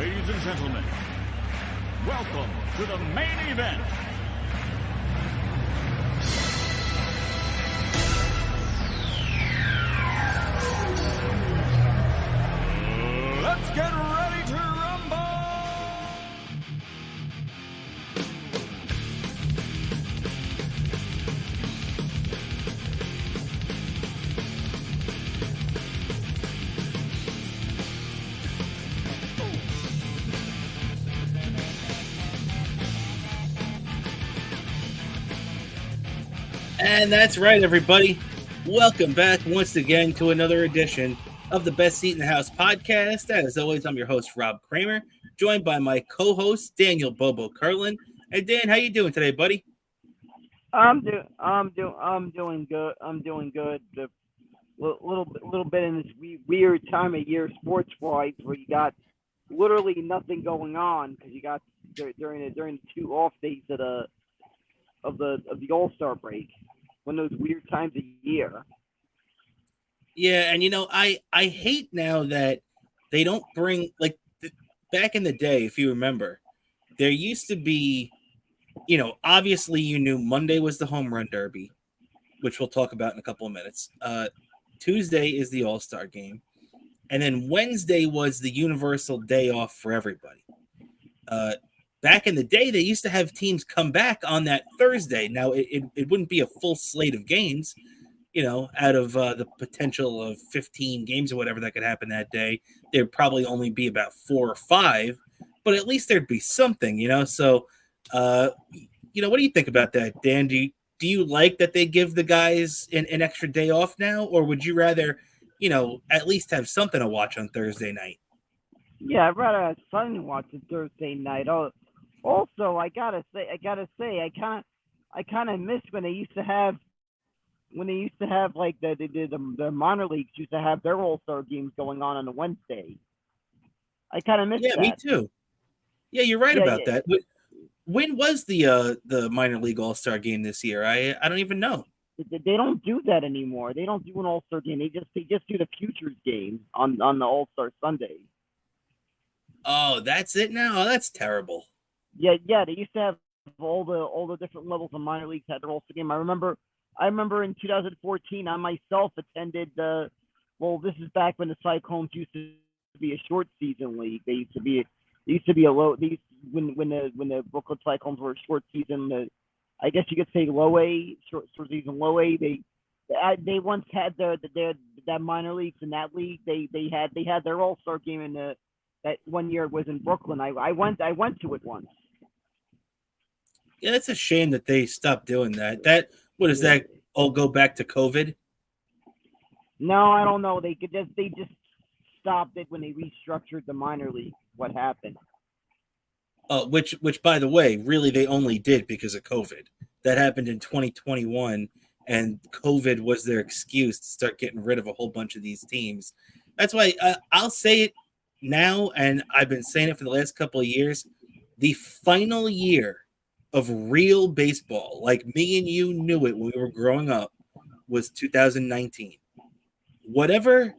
Ladies and gentlemen, welcome to the main event. Let's get ready to rumble! And that's right, everybody. Welcome back once again to another edition of the Best Seat in the House podcast. As always, I'm your host, Rob Kramer, joined by my co-host, Daniel Bobo Curlin. Hey, Dan, how you doing today, buddy? I'm doing good. I'm doing good. The little bit in this weird time of year, sports-wise, where you got literally nothing going on because you got during the two off days of the All-Star break, one of those weird times of year. Yeah, and I hate now that they don't bring back in the day, if you remember, there used to be, obviously you knew Monday was the home run derby, which we'll talk about in a couple of minutes. Tuesday is the All-Star game. And then Wednesday was the universal day off for everybody. Back in the day, they used to have teams come back on that Thursday. Now, it wouldn't be a full slate of games, out of the potential of 15 games or whatever that could happen that day. There'd probably only be about 4 or 5, but at least there'd be something, So, what do you think about that, Dan? Do you like that they give the guys an extra day off now, or would you rather, at least have something to watch on Thursday night? Yeah, I'd rather have something to watch on Thursday night. Oh, also, I gotta say, I kind of miss when they used to have like the minor leagues used to have their All-Star games going on a Wednesday. I kind of miss Yeah, that. me too. Yeah, you're right about Yeah. that. When was the minor league All-Star game this year? I don't even know. They don't do that anymore. They don't do an All-Star game. They just do the Futures game on the All-Star Sunday. Oh, that's it now? Oh, that's terrible. Yeah. They used to have all the different levels of minor leagues had their All-Star game. I remember in 2014, I myself attended the. Well, this is back when the Cyclones used to be a short season league. They used to be a low. These when the Brooklyn Cyclones were a short season. I guess you could say low A, short season low A. They once had that minor leagues in that league. They had their All-Star game in that one year. It was in Brooklyn. I went to it once. Yeah, that's a shame that they stopped doing that. What does that all go back to COVID? No, I don't know. They just stopped it when they restructured the minor league. What happened? Which by the way, really they only did because of COVID. That happened in 2021, and COVID was their excuse to start getting rid of a whole bunch of these teams. That's why I'll say it now, and I've been saying it for the last couple of years. The final year of real baseball, like me and you knew it when we were growing up, was 2019. Whatever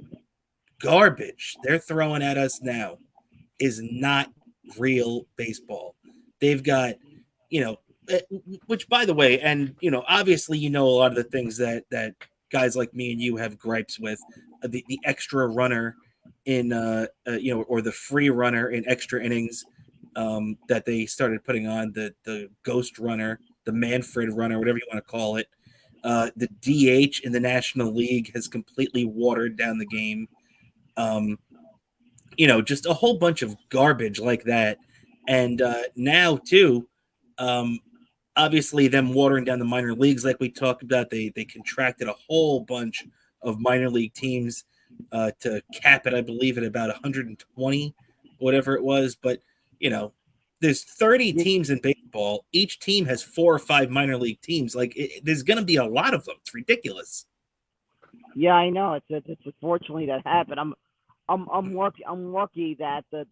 garbage they're throwing at us now is not real baseball. They've got, which by the way, and obviously a lot of the things that guys like me and you have gripes with, the extra runner in or the free runner in extra innings that they started putting on, the ghost runner, the Manfred runner, whatever you want to call it. The DH in the National League has completely watered down the game. Just a whole bunch of garbage like that. And now, too, obviously them watering down the minor leagues like we talked about, they contracted a whole bunch of minor league teams to cap it, I believe, at about 120, whatever it was. But, there's 30 teams in baseball. Each team has 4 or 5 minor league teams. There's going to be a lot of them. It's ridiculous. Yeah, I know. It's unfortunately that happened. I'm lucky that the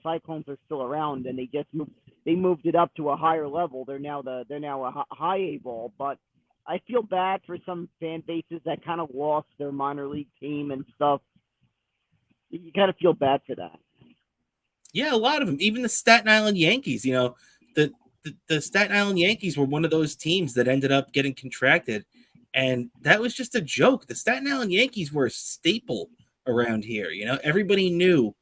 Cyclones are still around, and they moved it up to a higher level. They're now a high A ball, but I feel bad for some fan bases that kind of lost their minor league team and stuff. You kind of feel bad for that. Yeah, a lot of them. Even the Staten Island Yankees. The Staten Island Yankees were one of those teams that ended up getting contracted, and that was just a joke. The Staten Island Yankees were a staple around here. Everybody knew.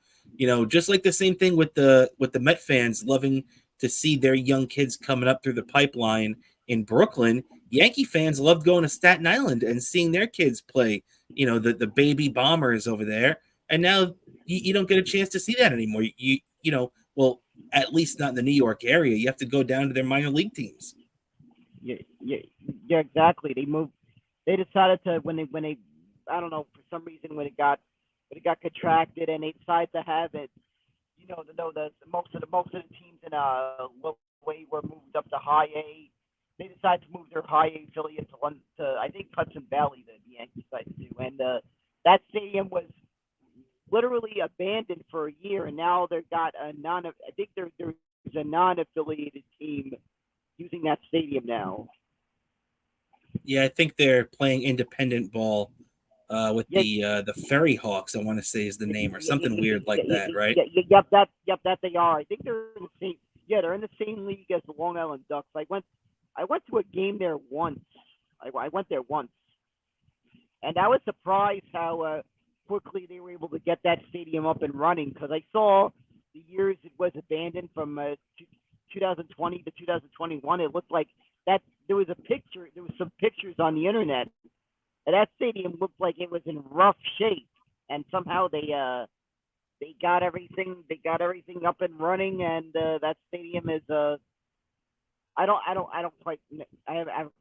Just like the same thing with the Met fans loving to see their young kids coming up through the pipeline in Brooklyn. Yankee fans loved going to Staten Island and seeing their kids play. The baby bombers over there, and now you don't get a chance to see that anymore. Well, at least not in the New York area. You have to go down to their minor league teams. Yeah, exactly. They moved. They decided to when they I don't know, for some reason when it got contracted, and they decided to have it. The most of the teams in low A were moved up to high A. They decided to move their high A affiliate to I think Hudson Valley, the Yankees decided to do, and that stadium was literally abandoned for a year, and now they've got a non. I think there's a non-affiliated team using that stadium now. Yeah, I think they're playing independent ball with Yeah. the Ferry Hawks. I want to say is the name, or something weird like that, right? Yep, that they are. I think they're in the same. Yeah, they're in the same league as the Long Island Ducks. I went to a game there once. I went there once, and I was surprised how quickly they were able to get that stadium up and running, because I saw the years it was abandoned from 2020 to 2021. It looked like that there was some pictures on the internet, and that stadium looked like it was in rough shape, and somehow they got everything up and running, and that stadium is I haven't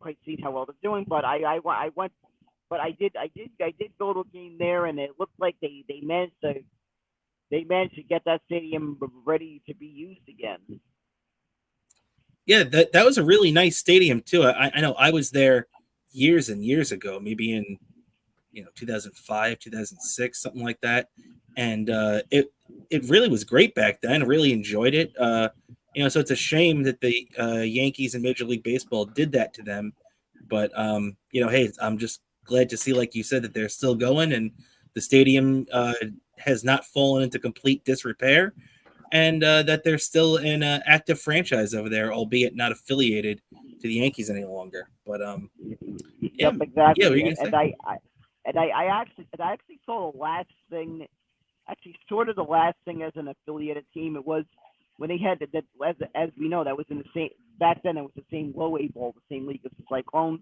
quite seen how well they're doing, but I went, but I did go to a game there, and it looked like they managed to get that stadium ready to be used again. Yeah, that was a really nice stadium too. I know I was there years and years ago, maybe in 2005, 2006, something like that, and it really was great back then. I really enjoyed it. So it's a shame that the Yankees and Major League Baseball did that to them, but hey, I'm just glad to see, like you said, that they're still going, and the stadium has not fallen into complete disrepair, and that they're still an active franchise over there, albeit not affiliated to the Yankees any longer. But Yep, exactly. Yeah, what are you gonna say? I actually saw the last thing, sort of the last thing as an affiliated team. It was when they had that, as we know, that was in the same, back then it was the same low A ball, the same league as the Cyclones.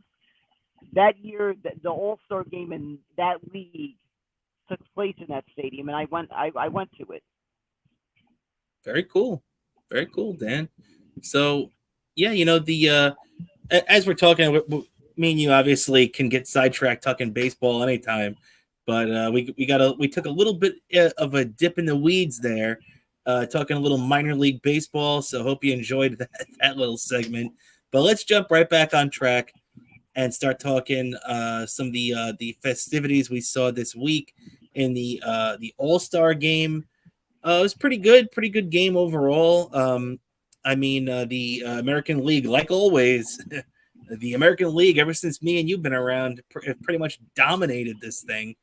That year, the All-Star game in that league took place in that stadium, and I went to it. Very cool. Very cool, Dan. So, yeah, the as we're talking, me and you obviously can get sidetracked talking baseball anytime, but we took a little bit of a dip in the weeds there, talking a little minor league baseball. So hope you enjoyed that little segment. But let's jump right back on track and start talking some of the festivities we saw this week in the All-Star game. It was pretty good game overall. The American League, like always, the American League, ever since me and you've been around, pretty much dominated this thing.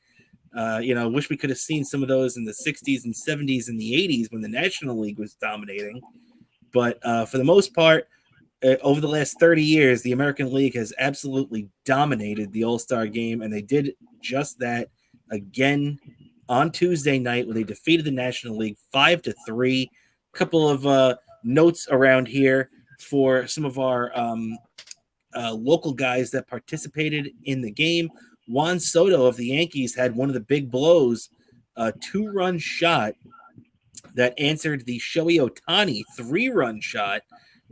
Wish we could have seen some of those in the 60s and 70s and the 80s when the National League was dominating. But for the most part, over the last 30 years, the American League has absolutely dominated the All-Star game, and they did just that again on Tuesday night when they defeated the National League 5-3. A couple of notes around here for some of our local guys that participated in the game. Juan Soto of the Yankees had one of the big blows, a 2-run shot that answered the Shohei Ohtani 3-run shot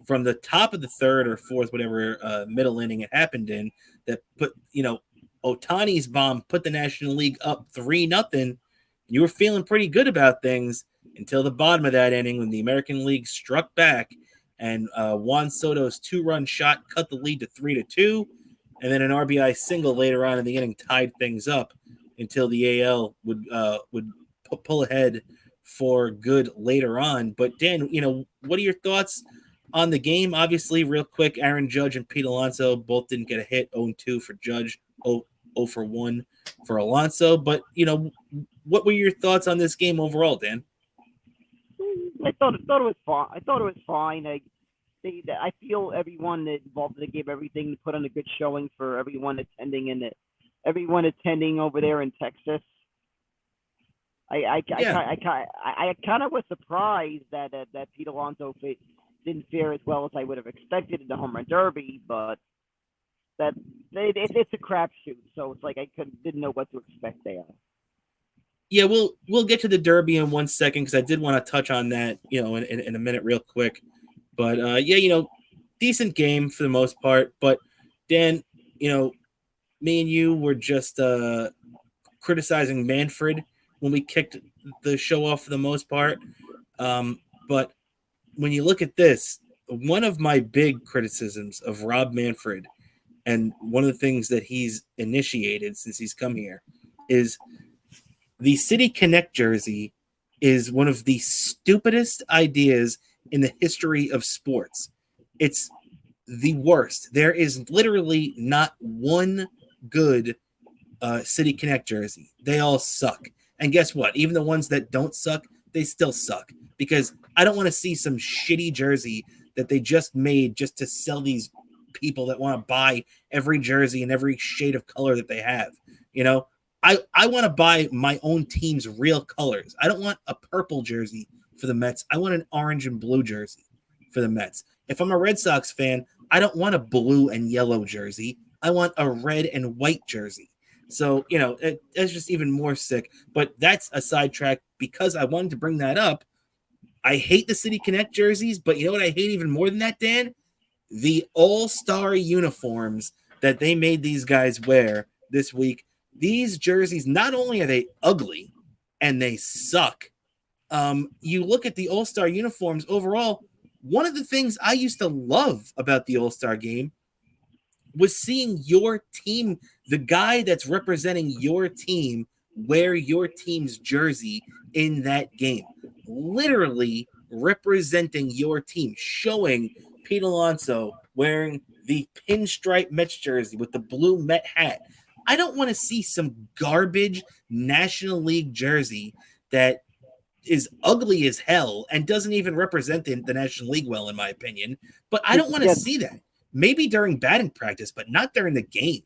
from the top of the third or fourth, whatever middle inning it happened in, that put, Ohtani's bomb put the National League up 3-0. You were feeling pretty good about things until the bottom of that inning when the American League struck back, and Juan Soto's 2-run shot cut the lead to 3-2, and then an RBI single later on in the inning tied things up until the AL would pull ahead for good later on. But Dan, what are your thoughts on the game? Obviously, real quick, Aaron Judge and Pete Alonso both didn't get a hit. 0-2 for Judge, 0-for-1 for Alonso. But what were your thoughts on this game overall, Dan? thought it was fine. I thought it was fine. I feel everyone that involved, they gave everything to put on a good showing for everyone attending everyone attending over there in Texas. Yeah. I kind of was surprised that Pete Alonso didn't fare as well as I would have expected in the home run derby, but it's a crapshoot, so it's like didn't know what to expect there. Yeah, we'll get to the Derby in 1 second because I did want to touch on that, in a minute, real quick. But yeah, decent game for the most part. But Dan, me and you were just criticizing Manfred when we kicked the show off for the most part. But when you look at this, one of my big criticisms of Rob Manfred, and one of the things that he's initiated since he's come here, is the City Connect jersey is one of the stupidest ideas in the history of sports. It's the worst. There is literally not one good City Connect jersey. They all suck. And guess what? Even the ones that don't suck, they still suck. Because I don't want to see some shitty jersey that they just made just to sell these people that want to buy every jersey and every shade of color that they have. I want to buy my own team's real colors. I don't want a purple jersey for the Mets. I want an orange and blue jersey for the Mets. If I'm a Red Sox fan, I don't want a blue and yellow jersey. I want a red and white jersey. So, it's just even more sick. But that's a sidetrack because I wanted to bring that up. I hate the City Connect jerseys, but you know what I hate even more than that, Dan? The all-star uniforms that they made these guys wear this week. These jerseys, not only are they ugly and they suck, you look at the all-star uniforms overall, one of the things I used to love about the all-star game was seeing your team, the guy that's representing your team, wear your team's jersey in that game. Literally representing your team, showing Pete Alonso wearing the pinstripe Mets jersey with the blue Met hat. I don't want to see some garbage National League jersey that is ugly as hell and doesn't even represent the National League well, in my opinion. But I don't want to see that. Maybe during batting practice, but not during the game.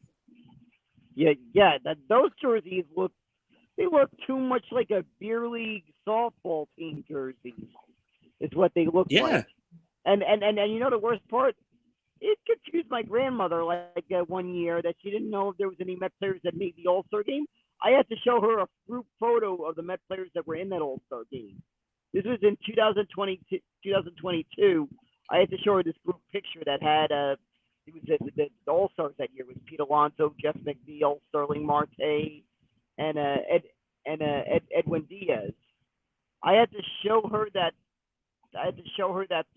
Yeah. Those jerseys look too much like a beer league softball team jerseys. Is what they look like. And the worst part, it confused my grandmother like 1 year that she didn't know if there was any Met players that made the All-Star game. I had to show her a group photo of the Met players that were in that All-Star game. This was in 2022. I had to show her this group picture that had it was the All-Stars that year was Pete Alonso, Jeff McNeil, Sterling Marte, and Edwin Diaz. I had to show her that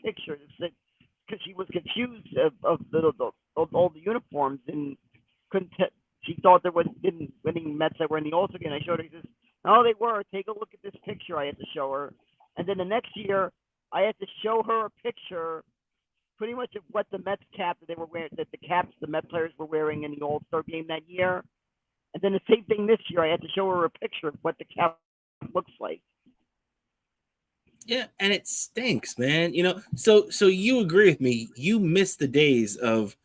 picture because she was confused of all the uniforms and couldn't. She thought there wasn't any Mets that were in the All-Star game. I showed her. She says, "No, they were. Take a look at this picture." I had to show her, and then the next year I had to show her a picture, pretty much of what the Mets cap that they were wearing, that the caps the Met players were wearing in the All-Star game that year, and then the same thing this year. I had to show her a picture of what the cap looks like. Yeah, and it stinks, man. So you agree with me. You miss the days of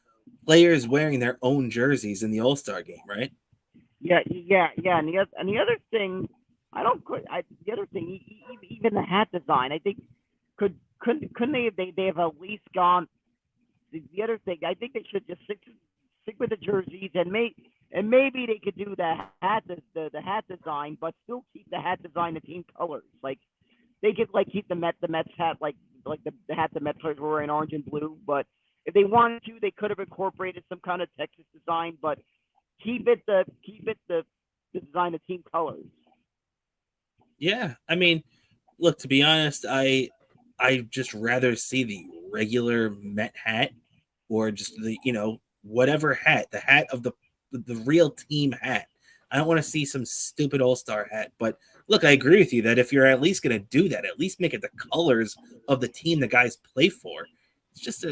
players wearing their own jerseys in the All-Star game, right? Yeah. And the other thing, even the hat design, I think couldn't they have at least gone. The other thing, I think they should just stick with the jerseys and maybe they could do the hat design, but still keep the hat design the team colors. Like they could keep the Mets hat like the hat the Mets players were wearing, orange and blue. But if they wanted to, they could have incorporated some kind of Texas design, but keep it the design the team colors. Yeah, I mean, look, to be honest, I just rather see the regular Met hat or just the whatever hat, the hat of the real team hat. I don't want to see some stupid all-star hat. But look, I agree with you that if you're at least going to do that, at least make it the colors of the team the guys play for. It's just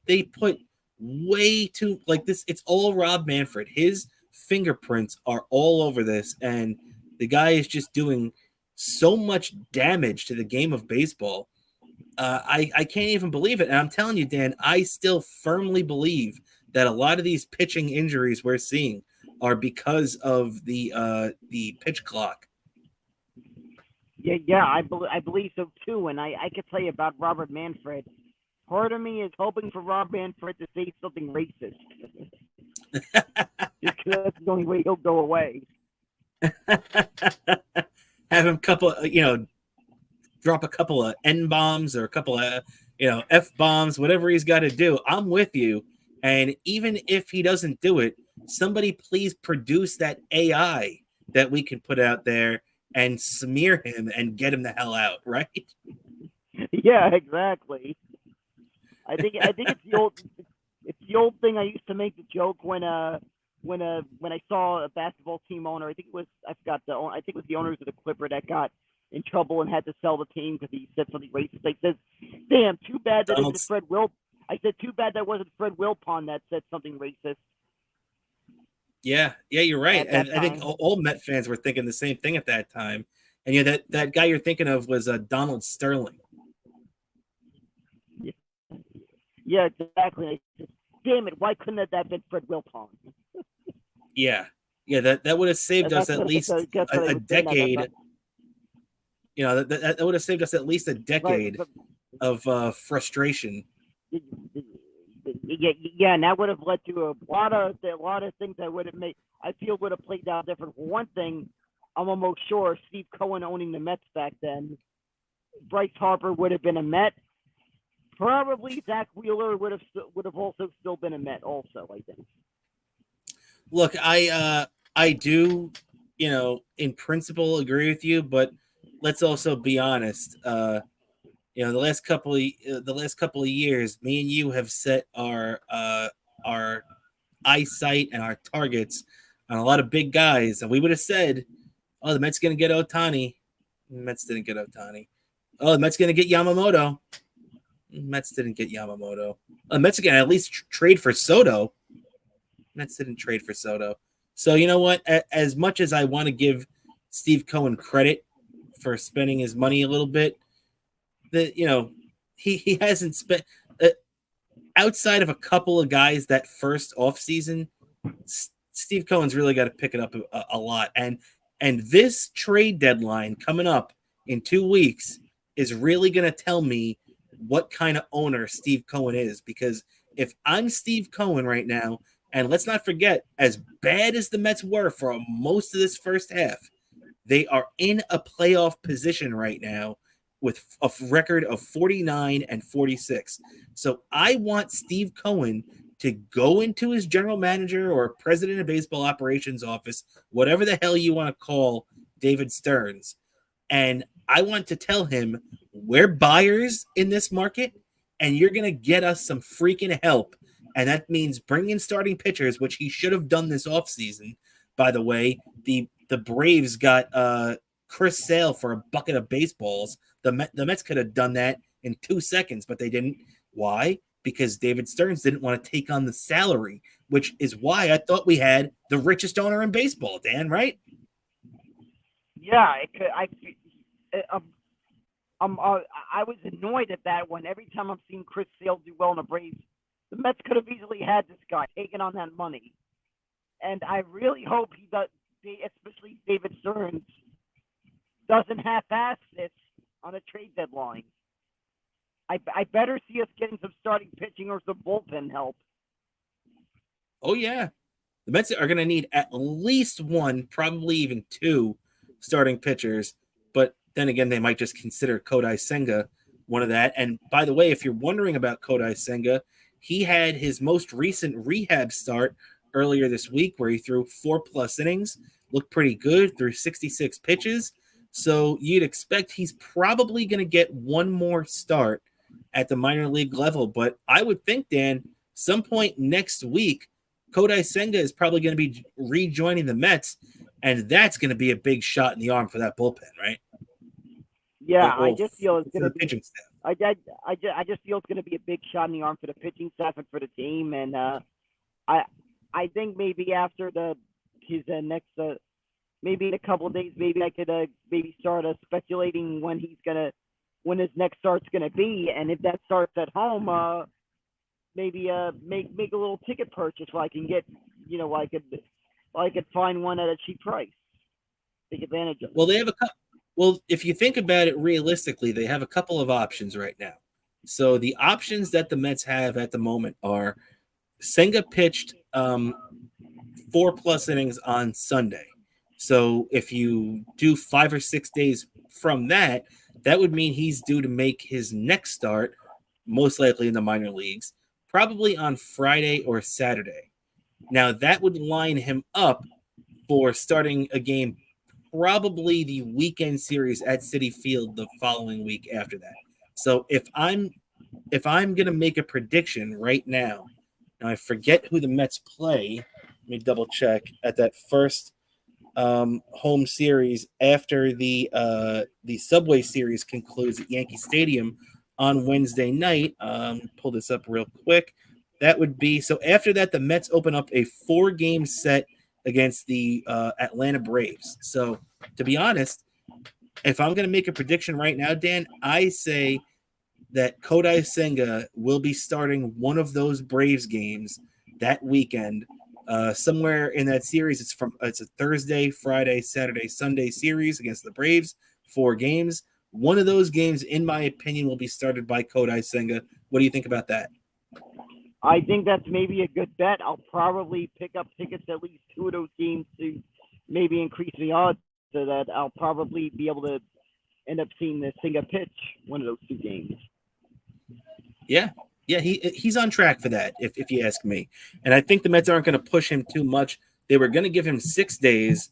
they put way too this. It's all Rob Manfred. His fingerprints are all over this, and the guy is just doing so much damage to the game of baseball I can't even believe it. And I'm telling you, Dan, I still firmly believe that a lot of these pitching injuries we're seeing are because of the pitch clock. Yeah, I believe so too. And I could tell you about Robert Manfred. Part of me is hoping for Rob Manfred to say something racist. Just 'cause that's the only way he'll go away. Have him drop a couple of N bombs or a couple of F bombs, whatever he's got to do. I'm with you. And even if he doesn't do it, somebody please produce that AI that we can put out there and smear him and get him the hell out, right? Yeah, exactly. I think it's the old thing I used to make the joke when I saw a basketball team owner. I think it was the owners of the Clipper that got in trouble and had to sell the team because he said something racist. I said, "Damn, too bad that isn't Fred Will." I said, "Too bad that wasn't Fred Wilpon that said something racist." Yeah, you're right. And I think all Met fans were thinking the same thing at that time. And that guy you're thinking of was Donald Sterling. Yeah, exactly. I said, damn it! Why couldn't that have been Fred Wilpon? Yeah, that would have saved us at least a decade. That would have saved us at least a decade of frustration. Yeah, and that would have led to a lot of things that would have played out different. One thing, I'm almost sure Steve Cohen owning the Mets back then, Bryce Harper would have been a Met. Probably Zach Wheeler would have also still been a Met. Also, I think. Look, I do, in principle agree with you, but let's also be honest. The last couple of years, me and you have set our eyesight and our targets on a lot of big guys, and we would have said, "Oh, the Mets going to get Ohtani." The Mets didn't get Ohtani. Oh, the Mets going to get Yamamoto. The Mets didn't get Yamamoto. The Mets are going to at least trade for Soto. Mets didn't trade for Soto. So you know what? As much as I want to give Steve Cohen credit for spending his money a little bit, he hasn't spent outside of a couple of guys that first offseason. Steve Cohen's really got to pick it up a lot, and this trade deadline coming up in 2 weeks is really going to tell me what kind of owner Steve Cohen is. Because if I'm Steve Cohen right now, and let's not forget, as bad as the Mets were for most of this first half, they are in a playoff position right now with a record of 49 and 46. So I want Steve Cohen to go into his general manager or president of baseball operations office, whatever the hell you want to call David Stearns. And I want to tell him, we're buyers in this market, and you're going to get us some freaking help. And that means bring in starting pitchers, which he should have done this offseason. By the way, the Braves got Chris Sale for a bucket of baseballs. The Mets could have done that in 2 seconds, but they didn't. Why? Because David Stearns didn't want to take on the salary, which is why I thought we had the richest owner in baseball, Dan, right? Yeah, I was annoyed at that one. Every time I'm seeing Chris Sale do well in the Braves, the Mets could have easily had this guy taking on that money. And I really hope he does, especially David Stearns, doesn't half-ass this on a trade deadline. I better see us getting some starting pitching or some bullpen help. Oh, yeah. The Mets are going to need at least one, probably even two starting pitchers. But then again, they might just consider Kodai Senga one of that. And by the way, if you're wondering about Kodai Senga, he had his most recent rehab start earlier this week where he threw 4+ innings, looked pretty good, threw 66 pitches. So you'd expect he's probably going to get one more start at the minor league level. But I would think, Dan, some point next week, Kodai Senga is probably going to be rejoining the Mets, and that's going to be a big shot in the arm for that bullpen, right? Yeah, I just feel it's going to be pitching staff. I just feel it's going to be a big shot in the arm for the pitching staff and for the team. And I think maybe after his next maybe in a couple of days, maybe I could maybe start speculating when he's gonna when his next start's going to be, and if that starts at home, maybe make a little ticket purchase where I can get, I could find one at a cheap price. Take advantage of it. Well, they have a couple. Well, if you think about it realistically, they have a couple of options right now. So the options that the Mets have at the moment are Senga pitched 4+ innings on Sunday. So if you do 5 or 6 days from that, that would mean he's due to make his next start, most likely in the minor leagues, probably on Friday or Saturday. Now that would line him up for starting a game, probably the weekend series at Citi Field the following week after that. So if I'm gonna make a prediction right now, I forget who the Mets play. Let me double check at that first home series after the Subway Series concludes at Yankee Stadium on Wednesday night. Pull this up real quick. That would be so. After that, the Mets open up a 4-game set against the Atlanta Braves. So, to be honest, if I'm going to make a prediction right now, Dan, I say that Kodai Senga will be starting one of those Braves games that weekend. Somewhere in that series, it's a Thursday, Friday, Saturday, Sunday series against the Braves, 4 games. One of those games, in my opinion, will be started by Kodai Senga. What do you think about that? I think that's maybe a good bet. I'll probably pick up tickets at least 2 of those games to maybe increase the odds so that I'll probably be able to end up seeing the Senga pitch one of those 2 games. Yeah, he's on track for that, if you ask me. And I think the Mets aren't going to push him too much. They were going to give him 6 days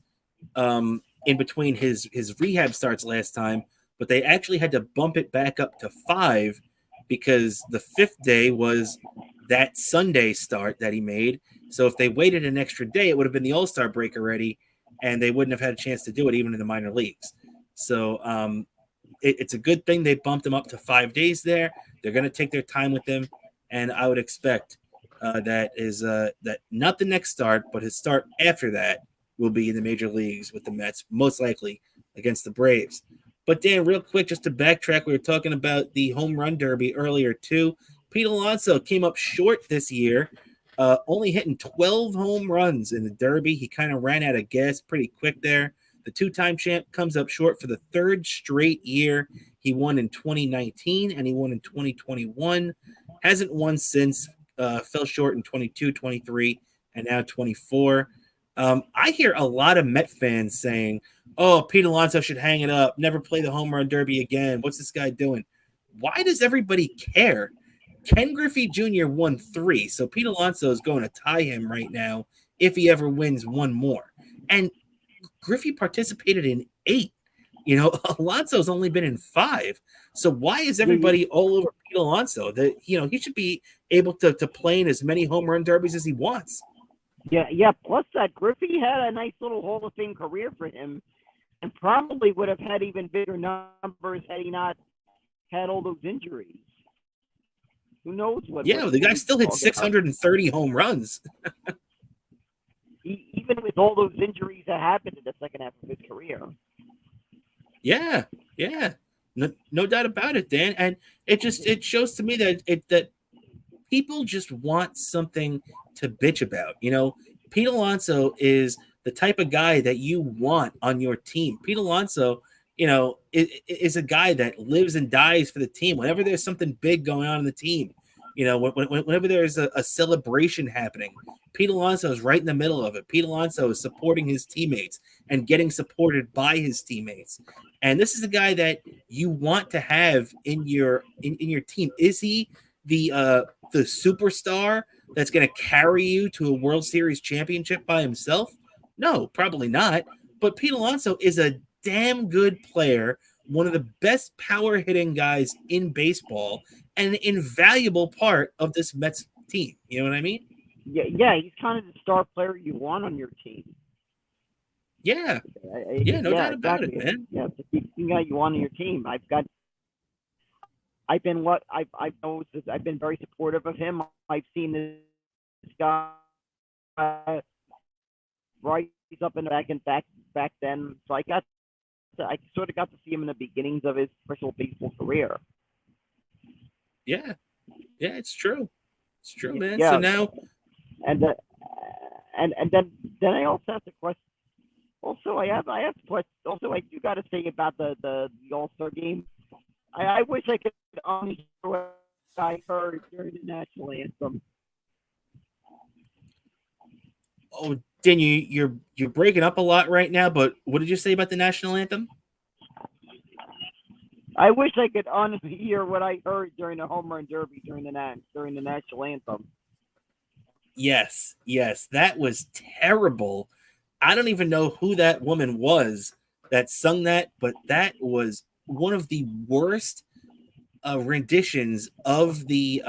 in between his rehab starts last time, but they actually had to bump it back up to 5 because the 5th day was that Sunday start that he made. So if they waited an extra day, it would have been the All-Star break already, and they wouldn't have had a chance to do it even in the minor leagues. So it's a good thing they bumped him up to 5 days there. They're going to take their time with him, and I would expect that not the next start, but his start after that will be in the major leagues with the Mets, most likely against the Braves. But Dan, real quick, just to backtrack, we were talking about the home run derby earlier too. Pete Alonso came up short this year, only hitting 12 home runs in the derby. He kind of ran out of gas pretty quick there. The 2-time champ comes up short for the 3rd straight year. He won in 2019 and he won in 2021. Hasn't won since, fell short in 22, 23, and now 24. I hear a lot of Met fans saying, oh, Pete Alonso should hang it up, never play the home run derby again. What's this guy doing? Why does everybody care? Ken Griffey Jr. won 3, so Pete Alonso is going to tie him right now if he ever wins one more. And Griffey participated in 8. Alonso's only been in 5. So why is everybody all over Pete Alonso? That he should be able to play in as many home run derbies as he wants. Yeah. Plus that Griffey had a nice little Hall of Fame career for him, and probably would have had even bigger numbers had he not had all those injuries. Who knows what? Yeah, the guy still hit 630 home runs. Even with all those injuries that happened in the second half of his career. Yeah. No doubt about it, Dan. And it shows to me that people just want something to bitch about. Pete Alonso is the type of guy that you want on your team. Pete Alonso, is a guy that lives and dies for the team. Whenever there's something big going on in the team, whenever there's a celebration happening, Pete Alonso is right in the middle of it. Pete Alonso is supporting his teammates and getting supported by his teammates. And this is a guy that you want to have in your team. Is he the superstar that's going to carry you to a World Series championship by himself? No, probably not. But Pete Alonso is a damn good player, one of the best power hitting guys in baseball, and an invaluable part of this Mets team. You know what I mean? Yeah, he's kind of the star player you want on your team. Yeah, no doubt about it, man. Yeah, the guy you want on your team. I've been very supportive of him. I've seen this guy rise up and back then. So I got I sort of got to see him in the beginnings of his professional baseball career. Yeah, yeah, it's true. It's true, man. So Yeah, now, and then I also have the question. Also, I have questions. Also, I do got to say about the All Star game. I wish I could only hear what I heard during the national anthem. oh, Dan, you're breaking up a lot right now. But what did you say about the national anthem? I wish I could honestly hear what I heard during the home run derby during the national anthem. Yes, yes, that was terrible. I don't even know who that woman was that sung that, but that was one of the worst renditions of the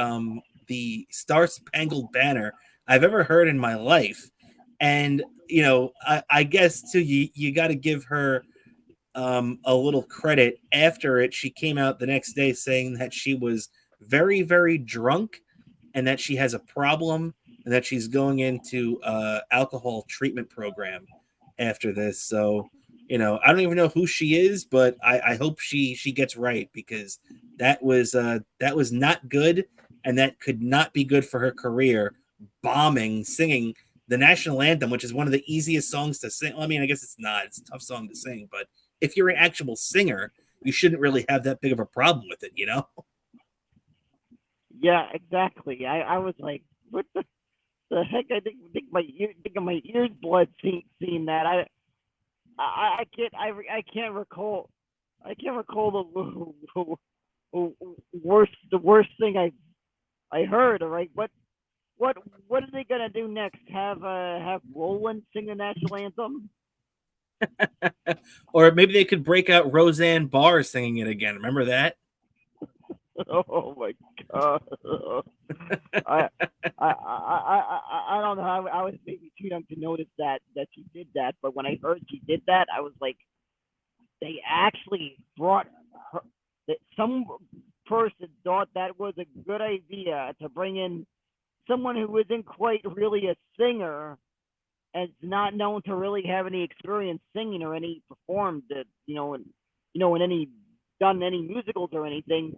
Star Spangled Banner I've ever heard in my life. And I guess too, you got to give her a little credit. After it, she came out the next day saying that she was very, very drunk and that she has a problem and that she's going into alcohol treatment program after this. So, I don't even know who she is, but I hope she gets right, because that was not good, and that could not be good for her career. Singing the national anthem, which is one of the easiest songs to sing. Well, I mean, I guess it's not. It's a tough song to sing, but if you're an actual singer, you shouldn't really have that big of a problem with it, Yeah, exactly. I was like, what the heck? I think my ears blood seeing that. I can't recall. I can't recall the worst thing I heard. All right, what are they gonna do next? Have Roland sing the national anthem? Or maybe they could break out Roseanne Barr singing it again. Remember that? Oh my god! I don't know. I was maybe too young to notice that she did that, but when I heard she did that, I was like, they actually brought her. That some person thought that was a good idea to bring in someone who isn't quite really a singer and is not known to really have any experience singing or any performed that in any done any musicals or anything.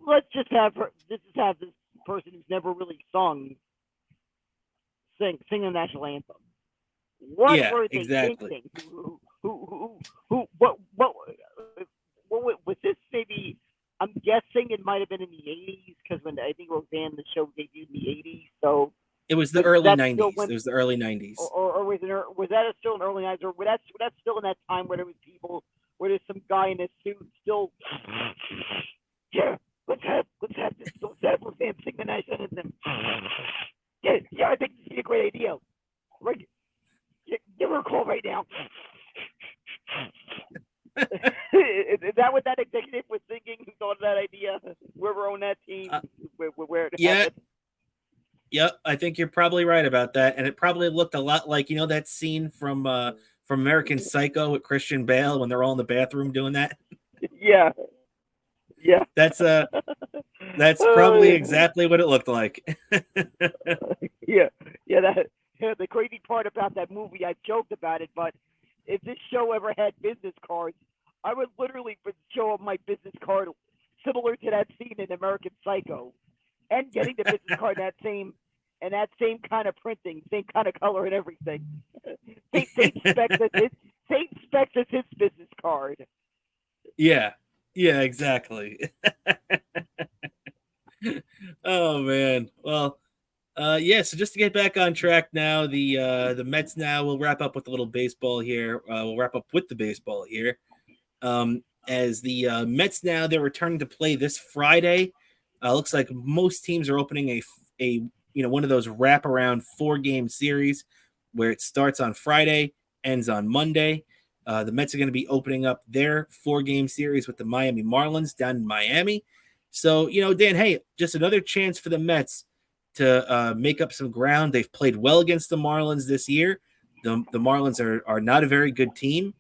Let's just have her. Have this person who's never really sung sing the national anthem. What Yeah, were they exactly. thinking? What was this? Maybe I'm guessing it might have been in the '80s, because when I think Roseanne the show debuted in the '80s. So it was the early '90s. It was the early '90s. Or was that still in early '90s? Or was that still in that time where there was people, where there's some guy in a suit still? Yeah, let's have Roseanne sing the national anthem. Yeah, I think this is a great idea. Right, give her a call right now. Is that what that executive was thinking? Who thought of that idea? Whoever owned that team, where yeah. Yep, I think you're probably right about that, and it probably looked a lot like that scene from American Psycho with Christian Bale when they're all in the bathroom doing that. Yeah. That's probably exactly what it looked like. Yeah. The crazy part about that movie, I joked about it, but if this show ever had business cards, I would literally show up my business card similar to that scene in American Psycho, and getting the business card that same kind of printing, same kind of color and everything. Same specs as his business card. Yeah, exactly. Oh man, well, yeah. So just to get back on track now, the Mets now. We'll wrap up with a little baseball here. We'll wrap up with the baseball here. As the Mets now, they're returning to play this Friday. Looks like most teams are opening a one of those wraparound 4-game series where it starts on Friday, ends on Monday. The Mets are going to be opening up their 4-game series with the Miami Marlins down in Miami. So, Dan, hey, just another chance for the Mets to make up some ground. They've played well against the Marlins this year. The Marlins are not a very good team.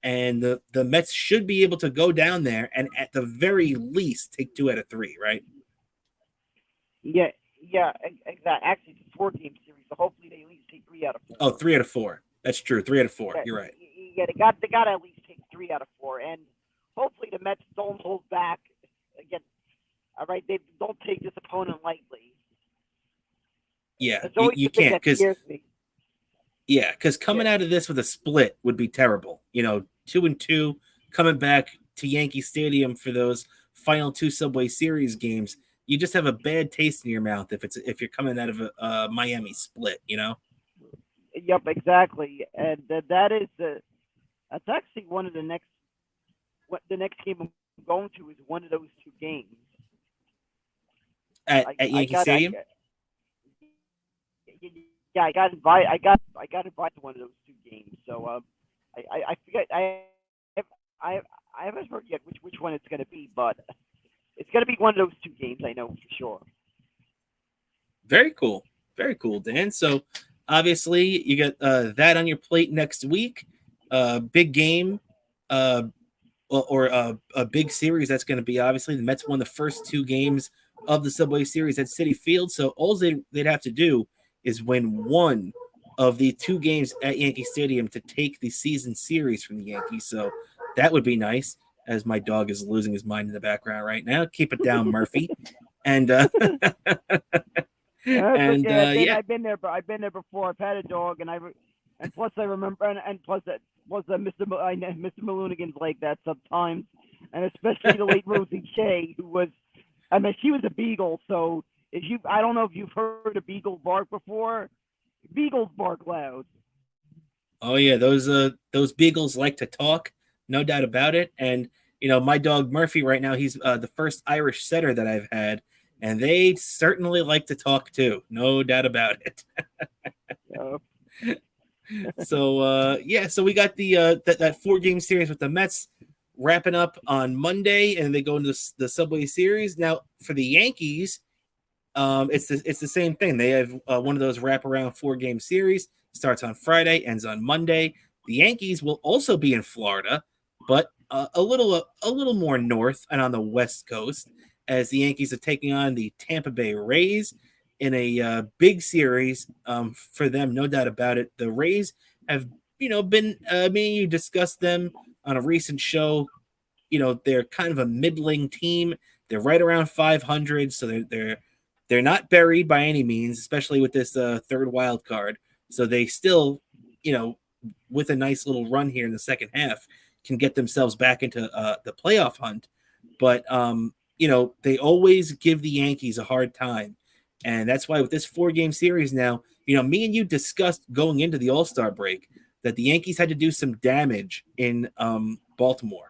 And the Mets should be able to go down there and at the very least take 2 out of 3, right? Yeah, exactly. Actually, it's a 4-game series, so hopefully they at least take 3 out of 4. Oh, 3 out of 4. That's true. 3 out of 4. Yeah, You're right. Yeah, they got to at least take 3 3 out of 4, and hopefully the Mets don't hold back again. All right, they don't take this opponent lightly. Yeah, It's always you the thing can't that scares me. because coming out of this with a split would be terrible. 2-2, coming back to Yankee Stadium for those final 2 Subway Series games, you just have a bad taste in your mouth if you're coming out of a Miami split. Yep, exactly, and that's actually one of the next. What the next game I'm going to is one of those 2 games. At Yankee Stadium. Yeah, I got invited. I got invited to one of those 2 games. So I forget. I haven't heard yet which one it's going to be, but it's going to be one of those 2 games. I know for sure. Very cool, Dan. So obviously you got that on your plate next week. Big game, or a big series that's going to be, obviously the Mets won the first 2 games of the Subway Series at Citi Field, so all they'd have to do is win one of the 2 games at Yankee Stadium to take the season series from the Yankees. So that would be nice. As my dog is losing his mind in the background right now. Keep it down, Murphy. And I've yeah, been there, but I've been there before. I've had a dog, and plus I remember, and plus that was Mr. Maloonigan's like that sometimes, and especially the late Rosie Shea, who was, I mean, she was a beagle. So I don't know if you've heard a beagle bark before. Beagles bark loud. Oh yeah, those beagles like to talk, no doubt about it. And my dog Murphy right now, he's the first Irish setter that I've had, and they certainly like to talk too, no doubt about it. So so we got the that 4-game series with the Mets wrapping up on Monday, and they go into the Subway Series. Now for the Yankees, it's the same thing. They have one of those wraparound 4-game series. Starts on Friday, ends on Monday. The Yankees will also be in Florida, but a little more north and on the West Coast, as the Yankees are taking on the Tampa Bay Rays in a big series for them, no doubt about it. The Rays have been me and you discussed them on a recent show. They're kind of a middling team. They're right around 500, so they're not buried by any means, especially with this 3rd wild card. So they still, with a nice little run here in the second half, can get themselves back into the playoff hunt. But, they always give the Yankees a hard time. And that's why with this 4-game series now, me and you discussed going into the All-Star break that the Yankees had to do some damage in Baltimore.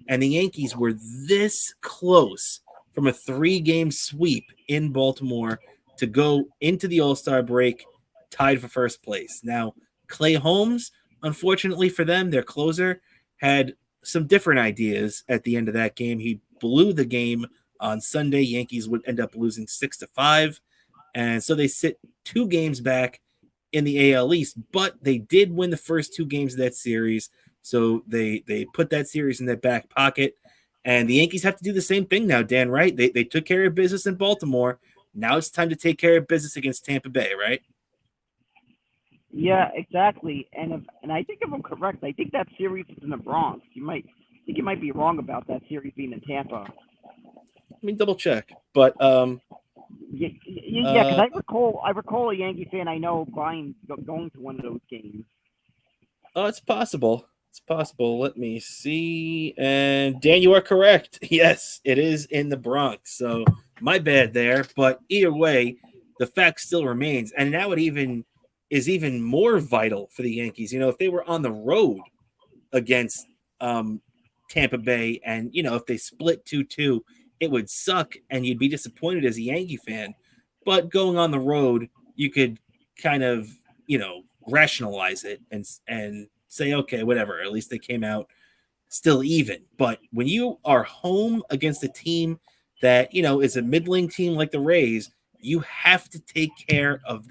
And the Yankees were this close from a 3-game sweep in Baltimore to go into the All-Star break tied for first place. Now, Clay Holmes, unfortunately for them, their closer, had some different ideas at the end of that game. He blew the game on Sunday. Yankees would end up losing 6-5. And so they sit 2 games back in the AL East, but they did win the first 2 games of that series. So they put that series in their back pocket. And the Yankees have to do the same thing now, Dan, right? They took care of business in Baltimore. Now it's time to take care of business against Tampa Bay, right? Yeah, exactly. And I think if I'm correct, I think that series is in the Bronx. You might be wrong about that series being in Tampa. Let me double check. But yeah, because I recall a Yankee fan I know going to one of those games. Oh, it's possible. It's possible. Let me see. And Dan, you are correct. Yes, it is in the Bronx. So my bad there. But either way, the fact still remains. And now it is even more vital for the Yankees. If they were on the road against Tampa Bay and, if they split 2-2, it would suck and you'd be disappointed as a Yankee fan. But going on the road, you could kind of, rationalize it and say, okay, whatever. At least they came out still even. But when you are home against a team that, is a middling team like the Rays, you have to take care of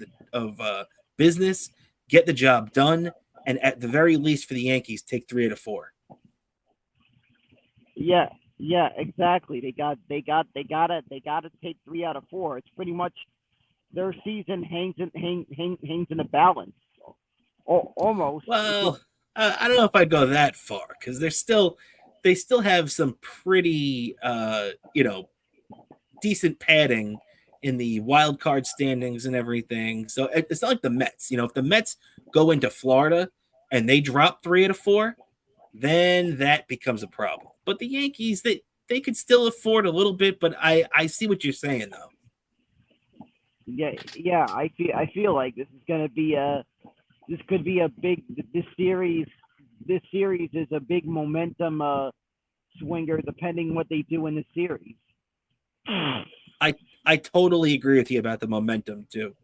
business, get the job done, and at the very least for the Yankees, take 3 out of 4. Yeah, exactly. They gotta take 3 out of 4. It's pretty much their season hangs in the balance. Almost. Well, I don't know if I'd go that far because they still have some pretty decent padding in the wild card standings and everything. So it's not like the Mets. If the Mets go into Florida and they drop 3 out of 4, then that becomes a problem. But the Yankees, they could still afford a little bit, but I see what you're saying though. Yeah. I feel like this could be a big. This series is a big momentum swinger, depending what they do in the series. I totally agree with you about the momentum too,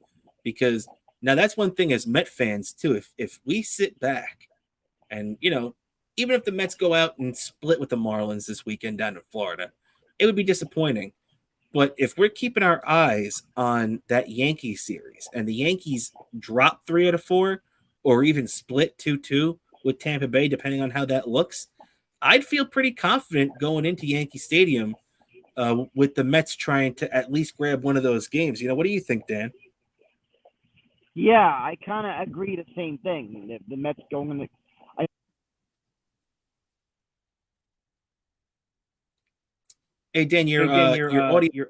because now that's one thing as Met fans too. If we sit back and even if the Mets go out and split with the Marlins this weekend down in Florida, it would be disappointing. But if we're keeping our eyes on that Yankee series and the Yankees drop 3 out of 4 or even split 2-2 with Tampa Bay, depending on how that looks, I'd feel pretty confident going into Yankee Stadium with the Mets trying to at least grab one of those games. What do you think, Dan? Yeah, I kind of agree the same thing. The Mets going in the. Hey Dan, your audio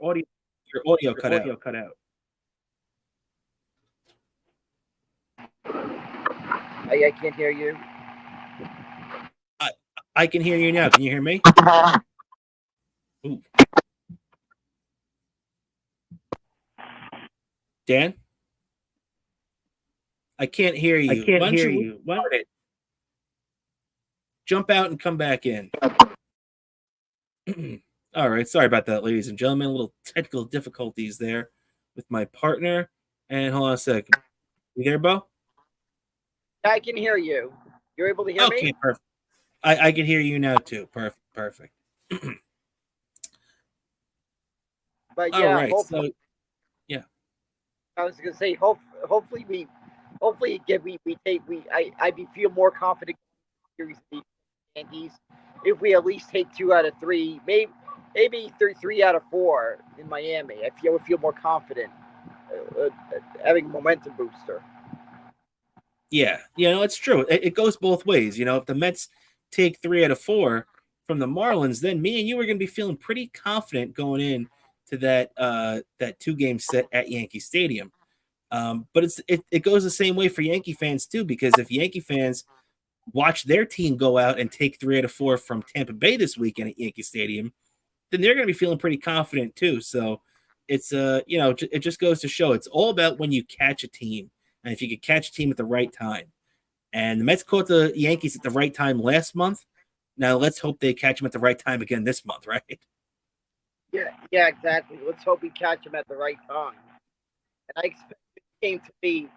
cut out. I can't hear you. I can hear you now. Can you hear me? Ooh. Dan, I can't hear you. Why don't you jump out and come back in? All right. Sorry about that, ladies and gentlemen. A little technical difficulties there with my partner. And hold on a second. You there, Bo? I can hear you. You're able to hear me? Okay, perfect. I can hear you now too. Perfect. But yeah, all right. So yeah. I was gonna say hopefully I feel more confident in the Yankees if we at least take 2 out of 3, maybe 3 out of 4 in Miami. I feel more confident having a momentum booster. Yeah, it's true. It goes both ways. If the Mets take 3 out of 4 from the Marlins, then me and you are going to be feeling pretty confident going in to that 2-game set at Yankee Stadium. But it goes the same way for Yankee fans too, because if Yankee fans watch their team go out and take 3 out of 4 from Tampa Bay this weekend at Yankee Stadium, then they're going to be feeling pretty confident too. So it's it just goes to show it's all about when you catch a team, and if you could catch a team at the right time. And the Mets caught the Yankees at the right time last month. Now let's hope they catch them at the right time again this month, right? Yeah, exactly. Let's hope we catch them at the right time. And I expect this game to be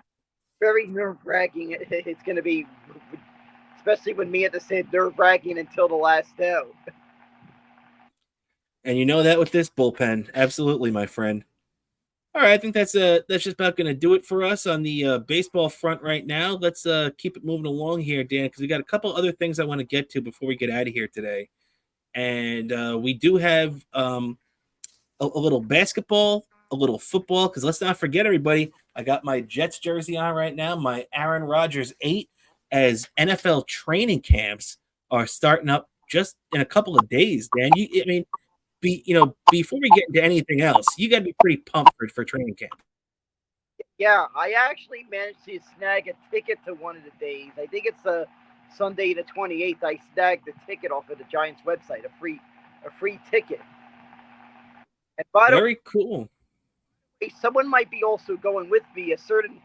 very nerve-wracking. It's going to be, especially when me at the same nerve-wracking until the last out. And you know that with this bullpen, absolutely, my friend. All right, I think that's just about going to do it for us on the baseball front right now. Let's keep it moving along here, Dan, because we got a couple other things I want to get to before we get out of here today. And we do have a little basketball, a little football, because let's not forget, everybody, I got my Jets jersey on right now, my Aaron Rodgers 8, as NFL training camps are starting up just in a couple of days, Dan. Before we get into anything else, you got to be pretty pumped for training camp. Yeah, I actually managed to snag a ticket to one of the days. I think it's Sunday the 28th. I snagged the ticket off of the Giants website, a free ticket. And by Very cool. Someone might be also going with me. A certain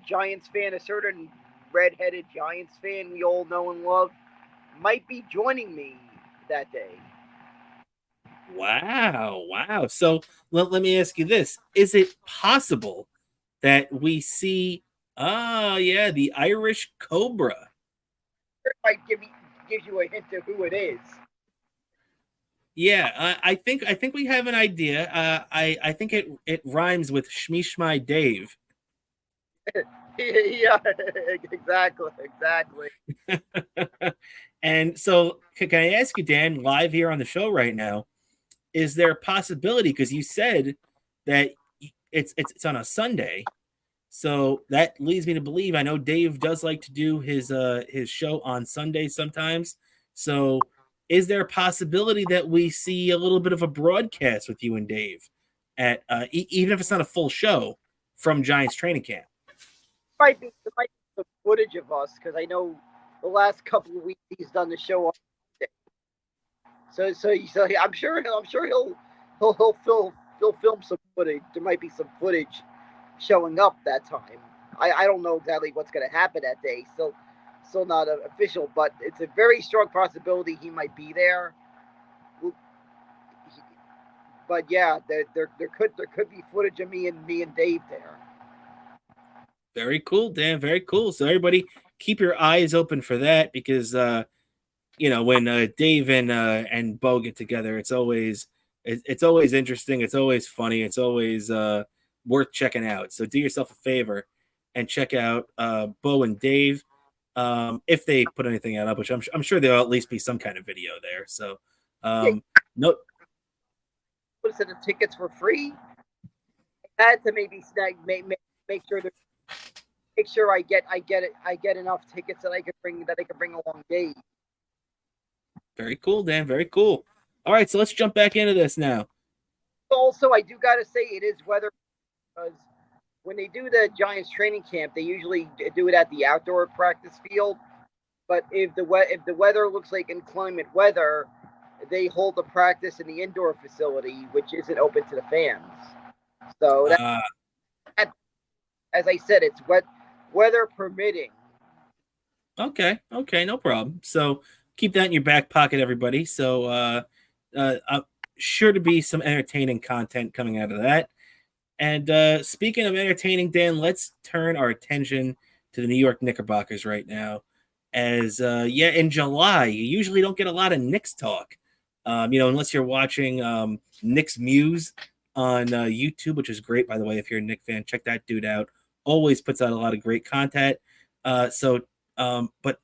Giants fan, a certain redheaded Giants fan we all know and love, might be joining me that day. Wow. So let me ask you this. Is it possible that we see, the Irish Cobra? It might give you a hint of who it is. Yeah, I think we have an idea. I think it rhymes with Shmi Dave. Yeah, exactly. And so, can I ask you, Dan, live here on the show right now, is there a possibility, because you said that it's on a Sunday, So that leads me to believe, I know Dave does like to do his show on Sunday sometimes. So is there a possibility that we see a little bit of a broadcast with you and Dave at even if it's not a full show from Giants training camp? There might be some footage of us because I know the last couple of weeks he's done the show on Sunday. So I'm sure he'll film some footage. There might be some footage showing up that time. I don't know exactly what's going to happen that day. Still not official, but it's a very strong possibility he might be there. But yeah, there could be footage of me and Dave there. Very cool, Dan. Very cool. So everybody, keep your eyes open for that because when Dave and Bo get together, it's always interesting. It's always funny. It's always worth checking out. So do yourself a favor and check out Bo and Dave if they put anything out, which I'm sure there'll at least be some kind of video there. So no. What is it? The tickets were free. I had to maybe make sure I get enough tickets that I could bring along Dave. Very cool, Dan. Very cool. All right, so let's jump back into this now. Also, I do got to say it is weather because when they do the Giants training camp, they usually do it at the outdoor practice field. But if the weather looks like inclement weather, they hold the practice in the indoor facility, which isn't open to the fans. So that, as I said, it's weather permitting. Okay, no problem. So keep that in your back pocket, everybody. So sure to be some entertaining content coming out of that. And speaking of entertaining, Dan, let's turn our attention to the New York Knickerbockers right now. As in July, you usually don't get a lot of Knicks talk, unless you're watching Knicks Muse on YouTube, which is great, by the way. If you're a Knicks fan, check that dude out. Always puts out a lot of great content. But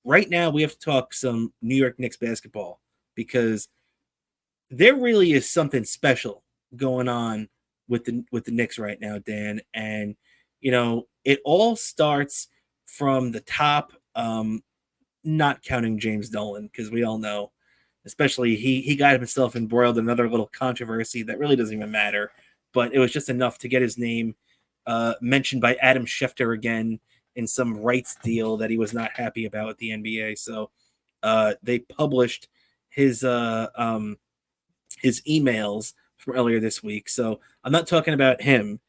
right now we have to talk some New York Knicks basketball because there really is something special going on with the Knicks right now, Dan. And it all starts from the top, not counting James Dolan, because we all know, especially he got himself embroiled in another little controversy that really doesn't even matter, but it was just enough to get his name mentioned by Adam Schefter again in some rights deal that he was not happy about with the NBA. So they published his emails from earlier this week. So I'm not talking about him.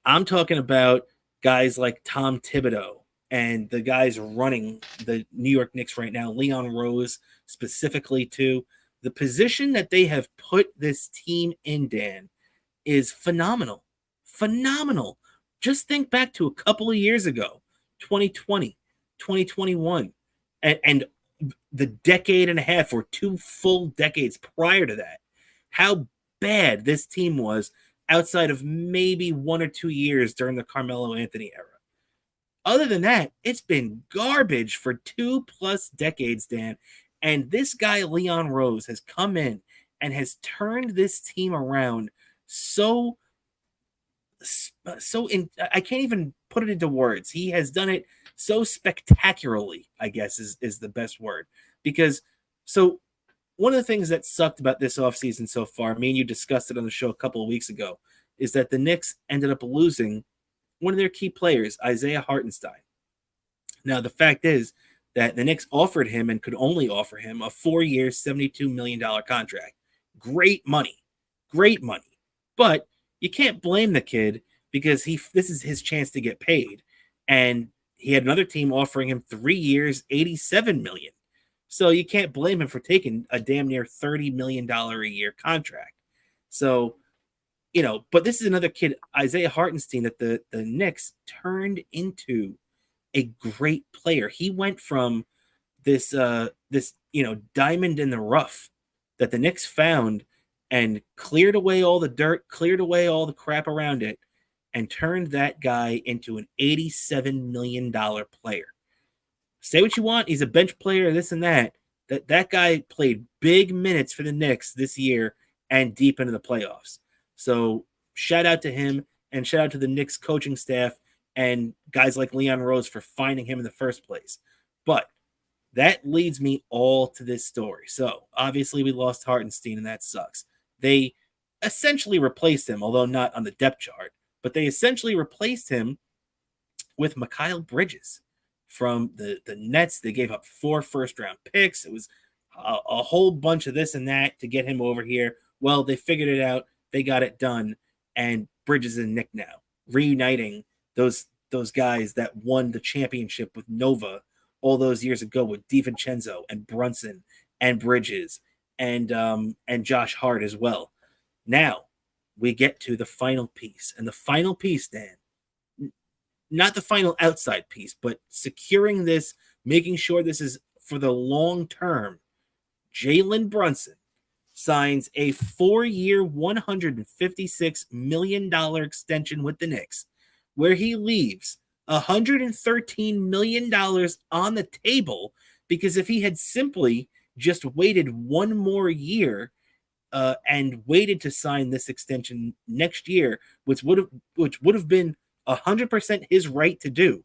I'm talking about guys like Tom Thibodeau and the guys running the New York Knicks right now, Leon Rose specifically too. The position that they have put this team in, Dan, is phenomenal. Phenomenal. Just think back to a couple of years ago, 2020, 2021, and the decade and a half or 2 full decades prior to that, how bad this team was outside of maybe 1 or 2 years during the Carmelo Anthony era. Other than that, it's been garbage for 2+ decades, Dan. And this guy, Leon Rose, has come in and has turned this team around I can't even put it into words. He has done it so spectacularly, I guess is the best word. Because one of the things that sucked about this offseason so far, me and you discussed it on the show a couple of weeks ago, is that the Knicks ended up losing one of their key players, Isaiah Hartenstein. Now, the fact is that the Knicks offered him and could only offer him a 4-year, $72 million contract. Great money. But you can't blame the kid because this is his chance to get paid. And he had another team offering him 3 years, $87 million. So you can't blame him for taking a damn near $30 million a year contract. So, but this is another kid, Isaiah Hartenstein, that the Knicks turned into a great player. He went from this diamond in the rough that the Knicks found and cleared away all the dirt, cleared away all the crap around it, and turned that guy into an $87 million player. Say what you want, he's a bench player, this and that. That guy played big minutes for the Knicks this year and deep into the playoffs. So shout out to him and shout out to the Knicks coaching staff and guys like Leon Rose for finding him in the first place. But that leads me all to this story. So obviously we lost Hartenstein, and that sucks. They essentially replaced him, although not on the depth chart, but they essentially replaced him with Mikal Bridges from the Nets. They gave up 4 first-round picks. It was a whole bunch of this and that to get him over here. Well, they figured it out. They got it done, and Bridges and Nick now reuniting those guys that won the championship with Nova all those years ago with DiVincenzo and Brunson and Bridges and Josh Hart as well. Now we get to the final piece, and the final piece, Dan, not the final outside piece, but securing this, making sure this is for the long term. Jalen Brunson signs a 4-year, $156 million extension with the Knicks, where he leaves $113 million on the table, because if he had simply just waited one more year and waited to sign this extension next year, which would have been 100% his right to do,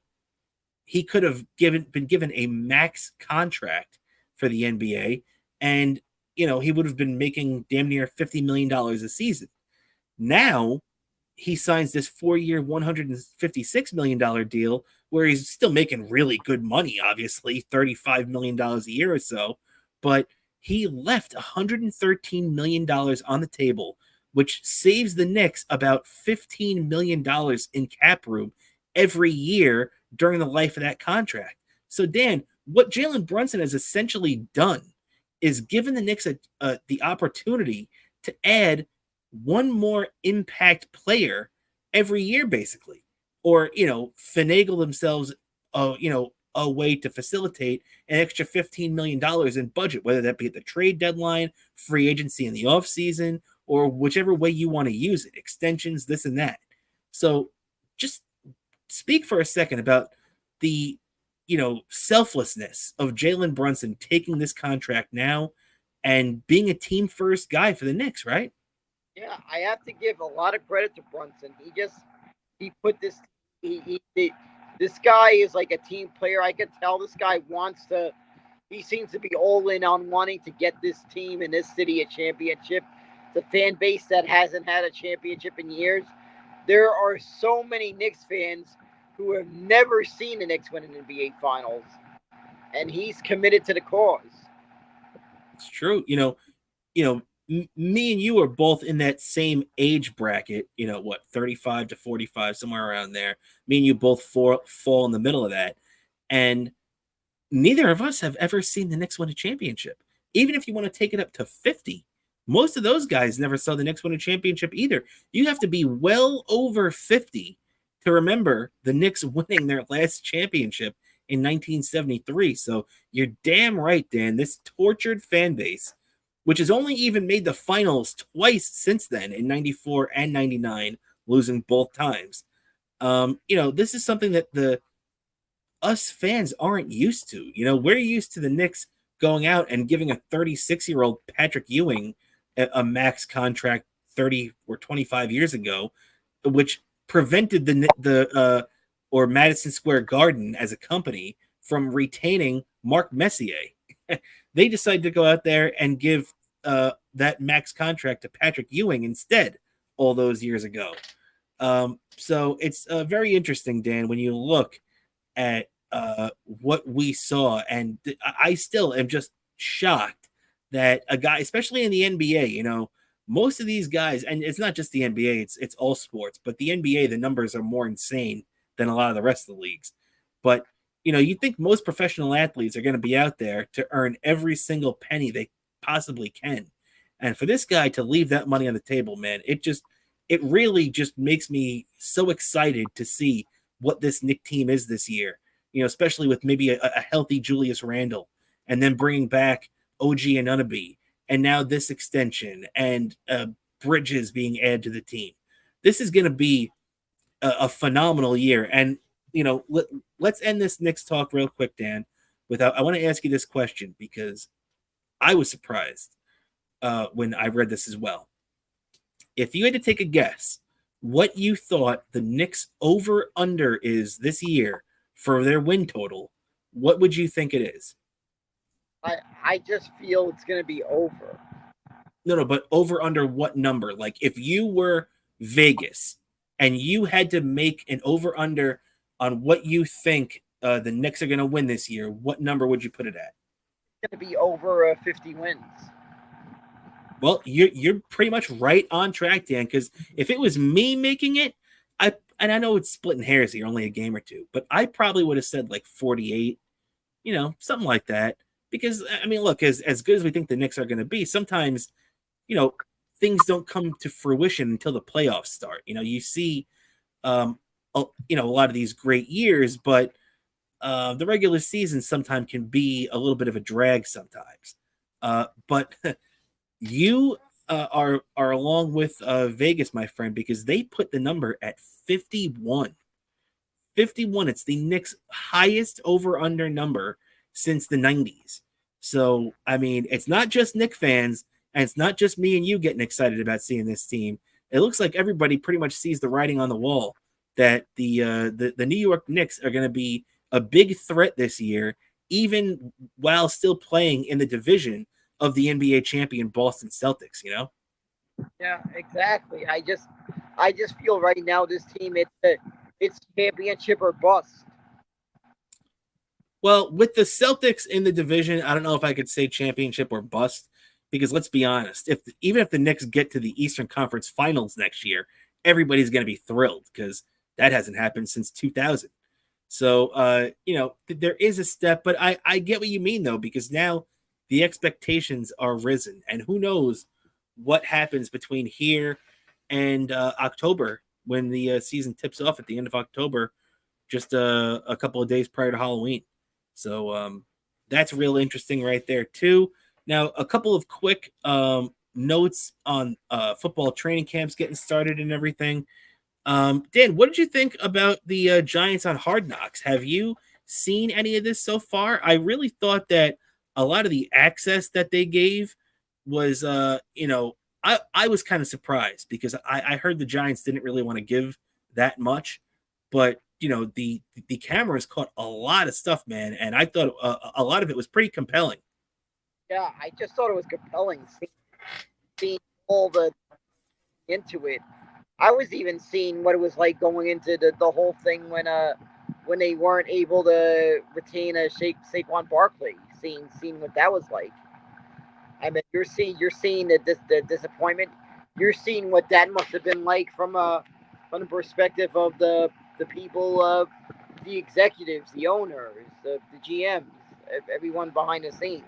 he could have been given a max contract for the NBA, and he would have been making damn near $50 million a season. Now he signs this 4-year, $156 million deal where he's still making really good money, obviously, $35 million a year or so, but he left $113 million on the table, which saves the Knicks about $15 million in cap room every year during the life of that contract. So, Dan, what Jalen Brunson has essentially done is given the Knicks the opportunity to add one more impact player every year, basically, or finagle themselves a way to facilitate an extra $15 million in budget, whether that be at the trade deadline, free agency in the offseason, or whichever way you want to use it, extensions, this and that. So just speak for a second about the selflessness of Jalen Brunson taking this contract now and being a team first guy for the Knicks, right? Yeah, I have to give a lot of credit to Brunson. He put this. This guy is like a team player. I can tell this guy wants to. He seems to be all in on wanting to get this team in this city a championship. The fan base that hasn't had a championship in years. There are so many Knicks fans who have never seen the Knicks win an NBA Finals, and he's committed to the cause. It's true. Me and you are both in that same age bracket, 35 to 45, somewhere around there. Me and you both fall in the middle of that. And neither of us have ever seen the Knicks win a championship. Even if you want to take it up to 50, most of those guys never saw the Knicks win a championship either. You have to be well over 50 to remember the Knicks winning their last championship in 1973. So you're damn right, Dan. This tortured fan base, which has only even made the finals twice since then, in 94 and 99, losing both times. This is something that us fans aren't used to. We're used to the Knicks going out and giving a 36-year-old Patrick Ewing a max contract 30 or 25 years ago, which prevented the Madison Square Garden as a company from retaining Mark Messier. They decided to go out there and give that max contract to Patrick Ewing instead all those years ago. So it's very interesting, Dan, when you look at what we saw, and I still am just shocked that a guy, especially in the NBA, most of these guys, and it's not just the NBA, it's all sports, but the NBA, the numbers are more insane than a lot of the rest of the leagues. But, you think most professional athletes are going to be out there to earn every single penny they possibly can. And for this guy to leave that money on the table, man, it really just makes me so excited to see what this Knicks team is this year, especially with maybe a healthy Julius Randle, and then bringing back OG Anunoby, and now this extension, and Bridges being added to the team. This is going to be a phenomenal year. And, let's end this Knicks talk real quick, Dan. I want to ask you this question, because I was surprised when I read this as well. If you had to take a guess what you thought the Knicks over under is this year for their win total, what would you think it is? I just feel it's going to be over. No, but over under what number? Like if you were Vegas and you had to make an over under on what you think the Knicks are going to win this year, what number would you put it at? It's going to be over 50 wins. Well, you're pretty much right on track, Dan. Because if it was me making it, I know it's splitting hairs here, only a game or two, but I probably would have said like 48, something like that. Because I mean, look, as good as we think the Knicks are going to be, sometimes things don't come to fruition until the playoffs start. You see, a lot of these great years, but the regular season sometimes can be a little bit of a drag sometimes. But you are along with Vegas, my friend, because they put the number at 51. 51. It's the Knicks' highest over-under number since the 90s. So, I mean, it's not just Knicks fans, and it's not just me and you getting excited about seeing this team. It looks like everybody pretty much sees the writing on the wall that the New York Knicks are going to be a big threat this year, even while still playing in the division of the NBA champion Boston Celtics. Yeah, exactly. I just feel right now this team it's championship or bust. Well, with the Celtics in the division, I don't know if I could say championship or bust, because let's be honest, even if the Knicks get to the Eastern Conference Finals next year, everybody's going to be thrilled because that hasn't happened since 2000. So, there is a step, but I get what you mean, though, because now the expectations are risen, and who knows what happens between here and October when the season tips off at the end of October, just a couple of days prior to Halloween. So that's real interesting right there, too. Now, a couple of quick notes on football training camps getting started and everything. Dan, what did you think about the Giants on Hard Knocks? Have you seen any of this so far? I really thought that a lot of the access that they gave was, I was kind of surprised because I heard the Giants didn't really want to give that much, but the cameras caught a lot of stuff, man, and I thought a lot of it was pretty compelling. Yeah, I just thought it was compelling seeing all the into it. I was even seeing what it was like going into the whole thing when they weren't able to retain a Saquon Barkley, seeing what that was like. I mean, you're seeing the disappointment. You're seeing what that must have been like from the perspective of the people, the executives, the owners, the GMs, everyone behind the scenes.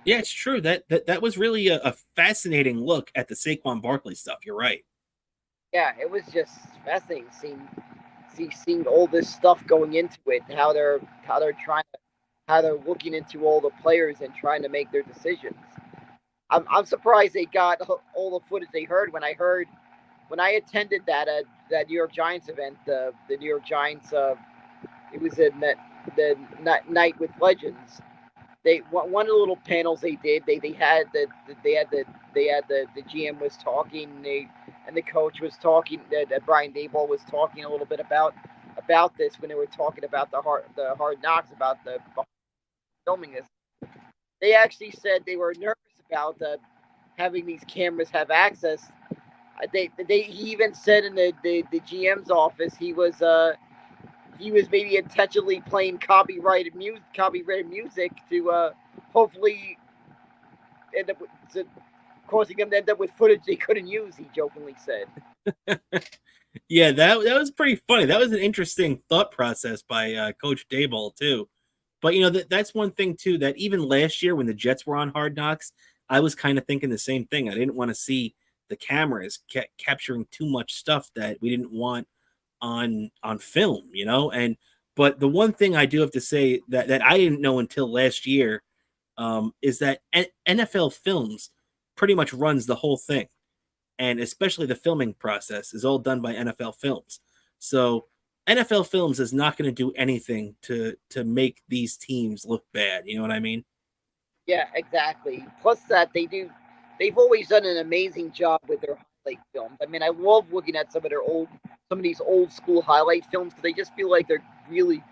Yeah, it's true. That was really a fascinating look at the Saquon Barkley stuff. You're right. Yeah, it was just fascinating seeing all this stuff going into it, how they're looking into all the players and trying to make their decisions. I'm surprised they got all the footage they heard when I attended that New York Giants event, the New York Giants. It was in the night with legends. They one of the little panels they did. They had the GM was talking. And the coach was talking. Brian Daboll was talking a little bit about this when they were talking about the hard knocks about the filming this. They actually said they were nervous about having these cameras have access. He even said in the GM's office he was maybe intentionally playing copyrighted music to hopefully end up causing them to end up with footage they couldn't use. He jokingly said. Yeah, that was pretty funny. That was an interesting thought process by Coach Daboll too. But that's one thing too, that even last year when the Jets were on Hard Knocks, I was kind of thinking the same thing. I didn't want to see the cameras capturing too much stuff that we didn't want on film, but the one thing I do have to say that I didn't know until last year is that NFL Films pretty much runs the whole thing, and especially the filming process is all done by NFL Films. So NFL Films is not going to do anything to make these teams look bad. You know what I mean? Yeah, exactly. Plus that they've always done an amazing job with their highlight films. I mean, I love looking at some of these old school highlight films because they just feel like they're really,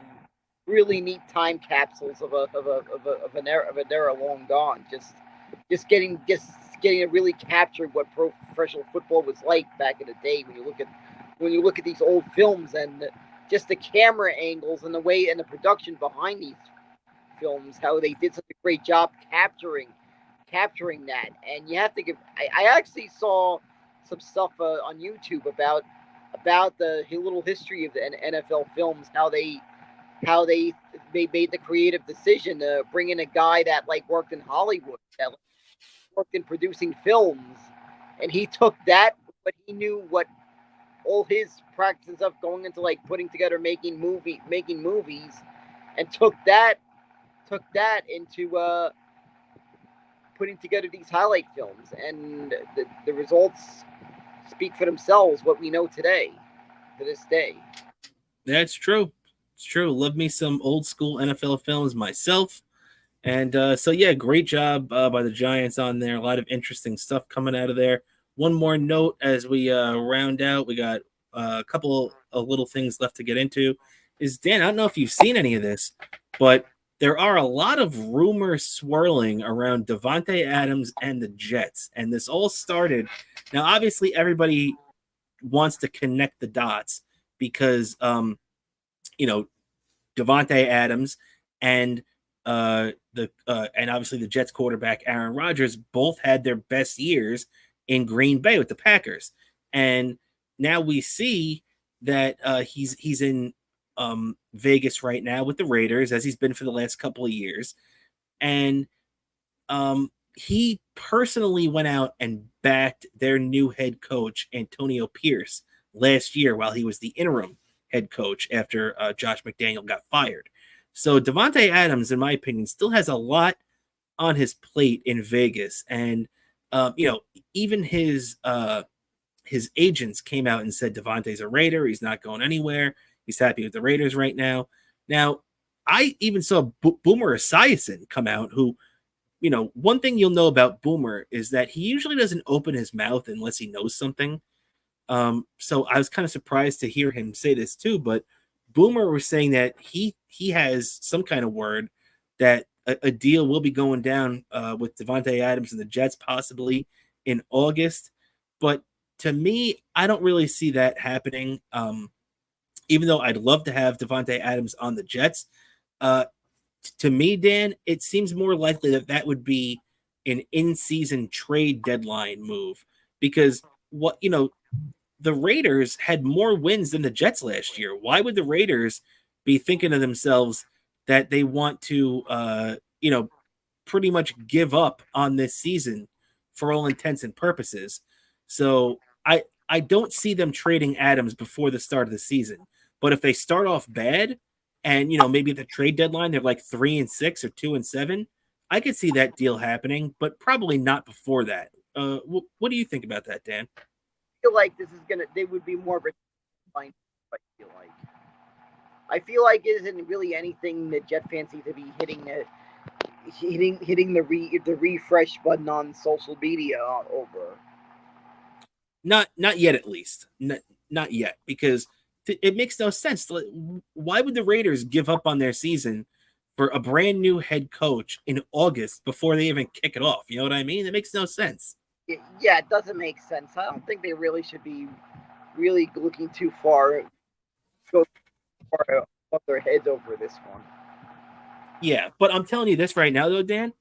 really neat time capsules of an era long gone. Just getting to really capture what professional football was like back in the day. When you look at these old films and just the camera angles and the way and the production behind these films, how they did such a great job capturing that. And you have to give. I actually saw some stuff on YouTube about the little history of the NFL films, how they made the creative decision to bring in a guy that like worked in Hollywood, that like, worked in producing films, and he took that, but he knew what all his practice and stuff going into like putting together making movies, and took that into putting together these highlight films, and the results speak for themselves. What we know today, to this day. That's true. It's true. Love me some old school NFL films myself. And so, yeah, great job by the Giants on there. A lot of interesting stuff coming out of there. One more note as we round out. We got a couple of little things left to get into. Is Dan, I don't know if you've seen any of this, but there are a lot of rumors swirling around Davante Adams and the Jets. And this all started. Now, obviously, everybody wants to connect the dots because, Davante Adams and and obviously the Jets quarterback Aaron Rodgers both had their best years in Green Bay with the Packers, and now we see that he's in Vegas right now with the Raiders, as he's been for the last couple of years, and he personally went out and backed their new head coach Antonio Pierce last year while he was the interim head coach after Josh McDaniel got fired. So Davante Adams, in my opinion, still has a lot on his plate in Vegas, and even his agents came out and said Davante's a Raider. He's not going anywhere. He's happy with the Raiders right now. Now, I even saw Boomer Esiason come out, who, one thing you'll know about Boomer is that he usually doesn't open his mouth unless he knows something. So I was kind of surprised to hear him say this too, but Boomer was saying that he has some kind of word that a deal will be going down with Davante Adams and the Jets possibly in August. But to me, I don't really see that happening. Even though I'd love to have Davante Adams on the Jets, to me, Dan, it seems more likely that would be an in-season trade deadline move, because the Raiders had more wins than the Jets last year. Why would the Raiders be thinking to themselves that they want to, pretty much give up on this season for all intents and purposes? So I don't see them trading Adams before the start of the season. But if they start off bad and, maybe at the trade deadline, they're like 3-6 or 2-7, I could see that deal happening, but probably not before that. What do you think about that, Dan? I feel like they would be more of a fine. I feel like it isn't really anything that Jet fans need to be hitting the refresh button on social media over. Not yet, at least. Not yet, because it makes no sense. Why would the Raiders give up on their season for a brand new head coach in August before they even kick it off? You know what I mean? It makes no sense. Yeah, it doesn't make sense. I don't think they really should be really looking too far, above their heads over this one. Yeah, but I'm telling you this right now, though, Dan.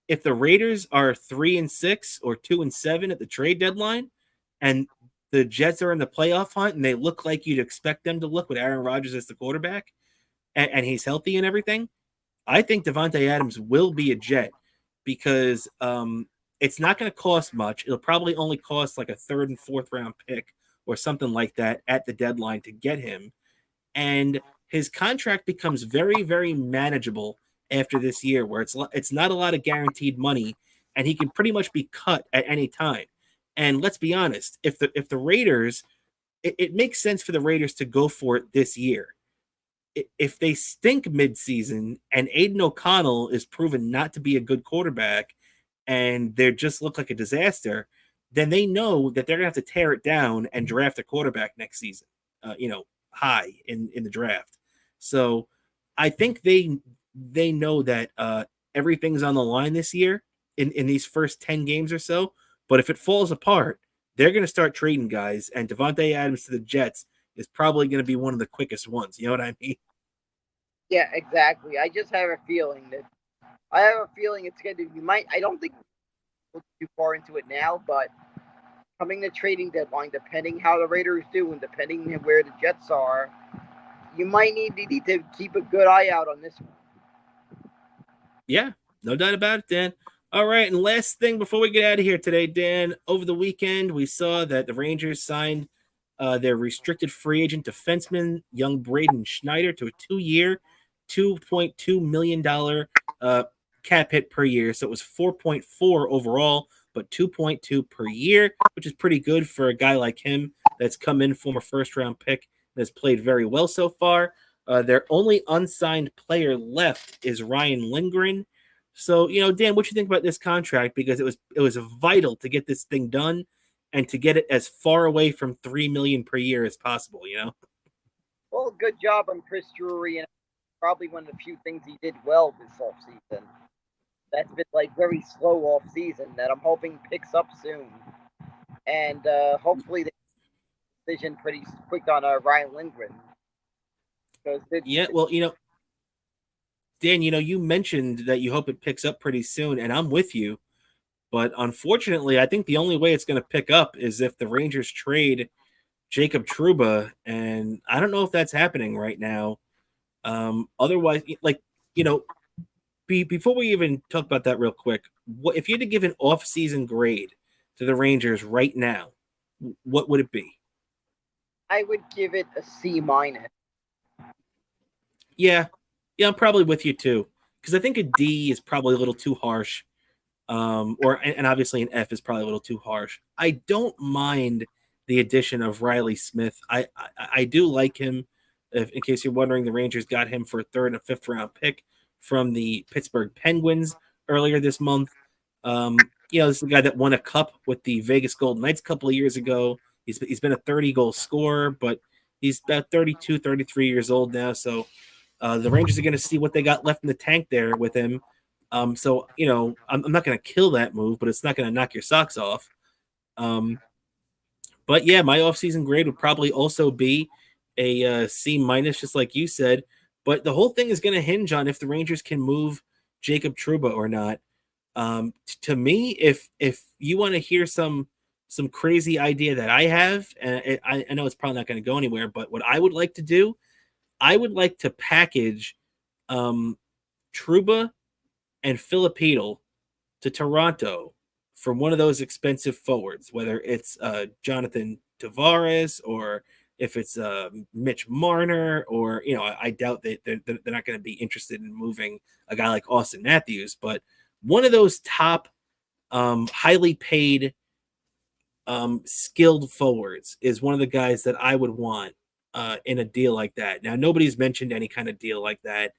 If the Raiders are 3-6 or 2-7 at the trade deadline, and the Jets are in the playoff hunt, and they look like you'd expect them to look with Aaron Rodgers as the quarterback, and he's healthy and everything, I think Davante Adams will be a Jet, because it's not going to cost much. It'll probably only cost like a 3rd and 4th round pick or something like that at the deadline to get him. And his contract becomes very, very manageable after this year, where it's not a lot of guaranteed money, and he can pretty much be cut at any time. And let's be honest, if the Raiders, it makes sense for the Raiders to go for it this year. If they stink midseason and Aiden O'Connell is proven not to be a good quarterback, and they just look like a disaster, then they know that they're gonna have to tear it down and draft a quarterback next season. High in the draft. So I think they know that everything's on the line this year in these first 10 games or so. But if it falls apart, they're going to start trading guys, and Devontae Adams to the Jets is probably going to be one of the quickest ones. You know what I mean? Yeah, exactly. I just have a feeling it's going to be. I don't think we'll go too far into it now, but coming to trading deadline, depending how the Raiders do and depending where the Jets are, you might need to keep a good eye out on this one. Yeah, no doubt about it, Dan. All right, and last thing before we get out of here today, Dan, over the weekend, we saw that the Rangers signed their restricted free agent defenseman, young Braden Schneider, to a 2-year, $2.2 million cap hit per year. So it was 4.4 overall, but 2.2 per year, which is pretty good for a guy like him that's come in, former first-round pick, and has played very well so far. Their only unsigned player left is Ryan Lindgren. So, Dan, what you think about this contract? Because it was vital to get this thing done and to get it as far away from $3 million per year as possible. Well, good job on Chris Drury, and probably one of the few things he did well this offseason. That's been very slow off season that I'm hoping picks up soon, and hopefully the decision pretty quick on Ryan Lindgren. Yeah, well, Dan, you mentioned that you hope it picks up pretty soon, and I'm with you. But unfortunately, I think the only way it's going to pick up is if the Rangers trade Jacob Trouba, and I don't know if that's happening right now. Otherwise, before we even talk about that real quick, if you had to give an off-season grade to the Rangers right now, what would it be? I would give it a C-. Yeah, I'm probably with you too, because I think a D is probably a little too harsh, and obviously an F is probably a little too harsh. I don't mind the addition of Riley Smith. I do like him. In case you're wondering, the Rangers got him for a 3rd and 5th round pick from the Pittsburgh Penguins earlier this month. This is the guy that won a cup with the Vegas Golden Knights a couple of years ago. He's been a 30-goal scorer, but he's about 32, 33 years old now, so the Rangers are going to see what they got left in the tank there with him. I'm not going to kill that move, but it's not going to knock your socks off. But yeah, my offseason grade would probably also be a C-, just like you said. But the whole thing is going to hinge on if the Rangers can move Jacob Trouba or not. To me, if you want to hear some crazy idea that I have, and I know it's probably not going to go anywhere, but what I would like to do, I would like to package Trouba and Filipino to Toronto for one of those expensive forwards, whether it's Jonathan Tavares or if it's Mitch Marner, or I doubt that they're not going to be interested in moving a guy like Austin Matthews, but one of those top highly paid skilled forwards is one of the guys that I would want in a deal like that. Now, nobody's mentioned any kind of deal like that.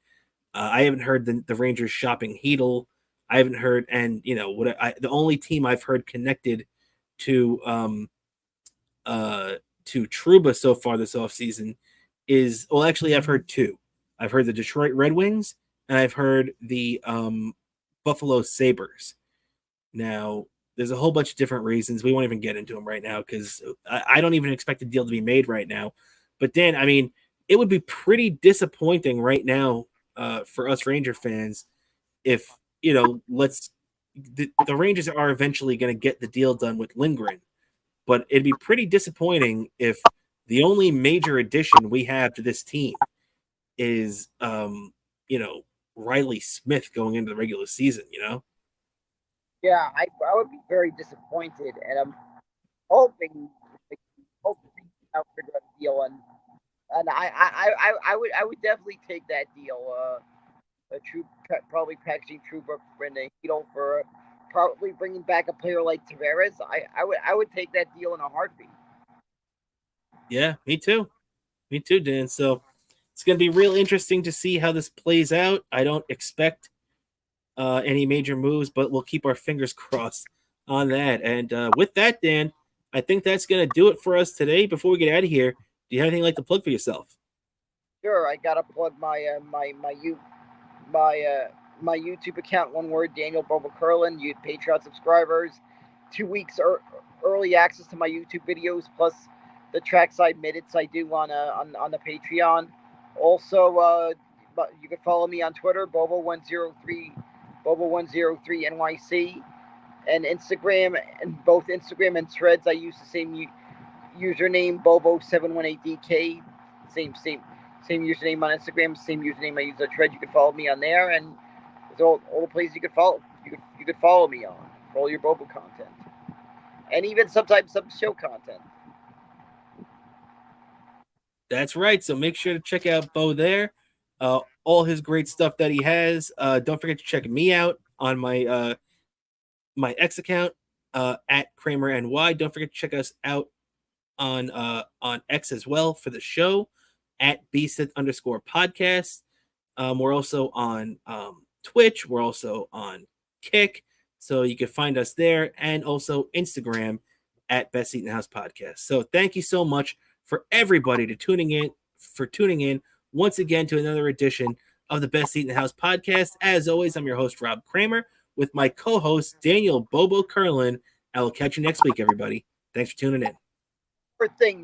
I haven't heard the Rangers shopping Hedl. I haven't heard, and the only team I've heard connected to Trouba so far this offseason is, well, actually, I've heard 2. I've heard the Detroit Red Wings, and I've heard the Buffalo Sabres. Now, there's a whole bunch of different reasons. We won't even get into them right now because I don't even expect a deal to be made right now. But Dan, I mean, it would be pretty disappointing right now for us Ranger fans if, the Rangers are eventually going to get the deal done with Lindgren. But it'd be pretty disappointing if the only major addition we have to this team is, Riley Smith going into the regular season, Yeah, I would be very disappointed, and I'm hoping out figure out a deal, and I would definitely take that deal. Probably packaging Trouba and Hedl for probably bringing back a player like Tavares. I would take that deal in a heartbeat. Yeah, me too, Dan. So it's going to be real interesting to see how this plays out. I don't expect any major moves, but we'll keep our fingers crossed on that. And with that, Dan, I think that's going to do it for us today. Before we get out of here, do you have anything you'd like to plug for yourself? Sure, I gotta plug my YouTube account. One word, Daniel Bobo Curlin. You Patreon subscribers, 2 weeks early access to my YouTube videos, plus the trackside minutes I do on the Patreon. Also, you can follow me on Twitter, Bobo103 NYC, and Instagram. And both Instagram and Threads, I use the same username, Bobo718DK. Same username on Instagram, same username I use on Threads. You can follow me on there, and there's all the places you could follow. You could follow me on for all your Bobo content, and even sometimes some show content. That's right. So make sure to check out Bo there. All his great stuff that he has. Don't forget to check me out on my my X account at Kramer NY. Don't forget to check us out on X as well for the show at BSith_podcast. We're also on Twitch. We're also on Kick. So you can find us there, and also Instagram at Best Seat in the House Podcast. So thank you so much for everybody tuning in once again to another edition of the Best Seat in the House Podcast. As always, I'm your host, Rob Kramer, with my co-host, Daniel Bobo Curlin. I will catch you next week, everybody. Thanks for tuning in. Thing.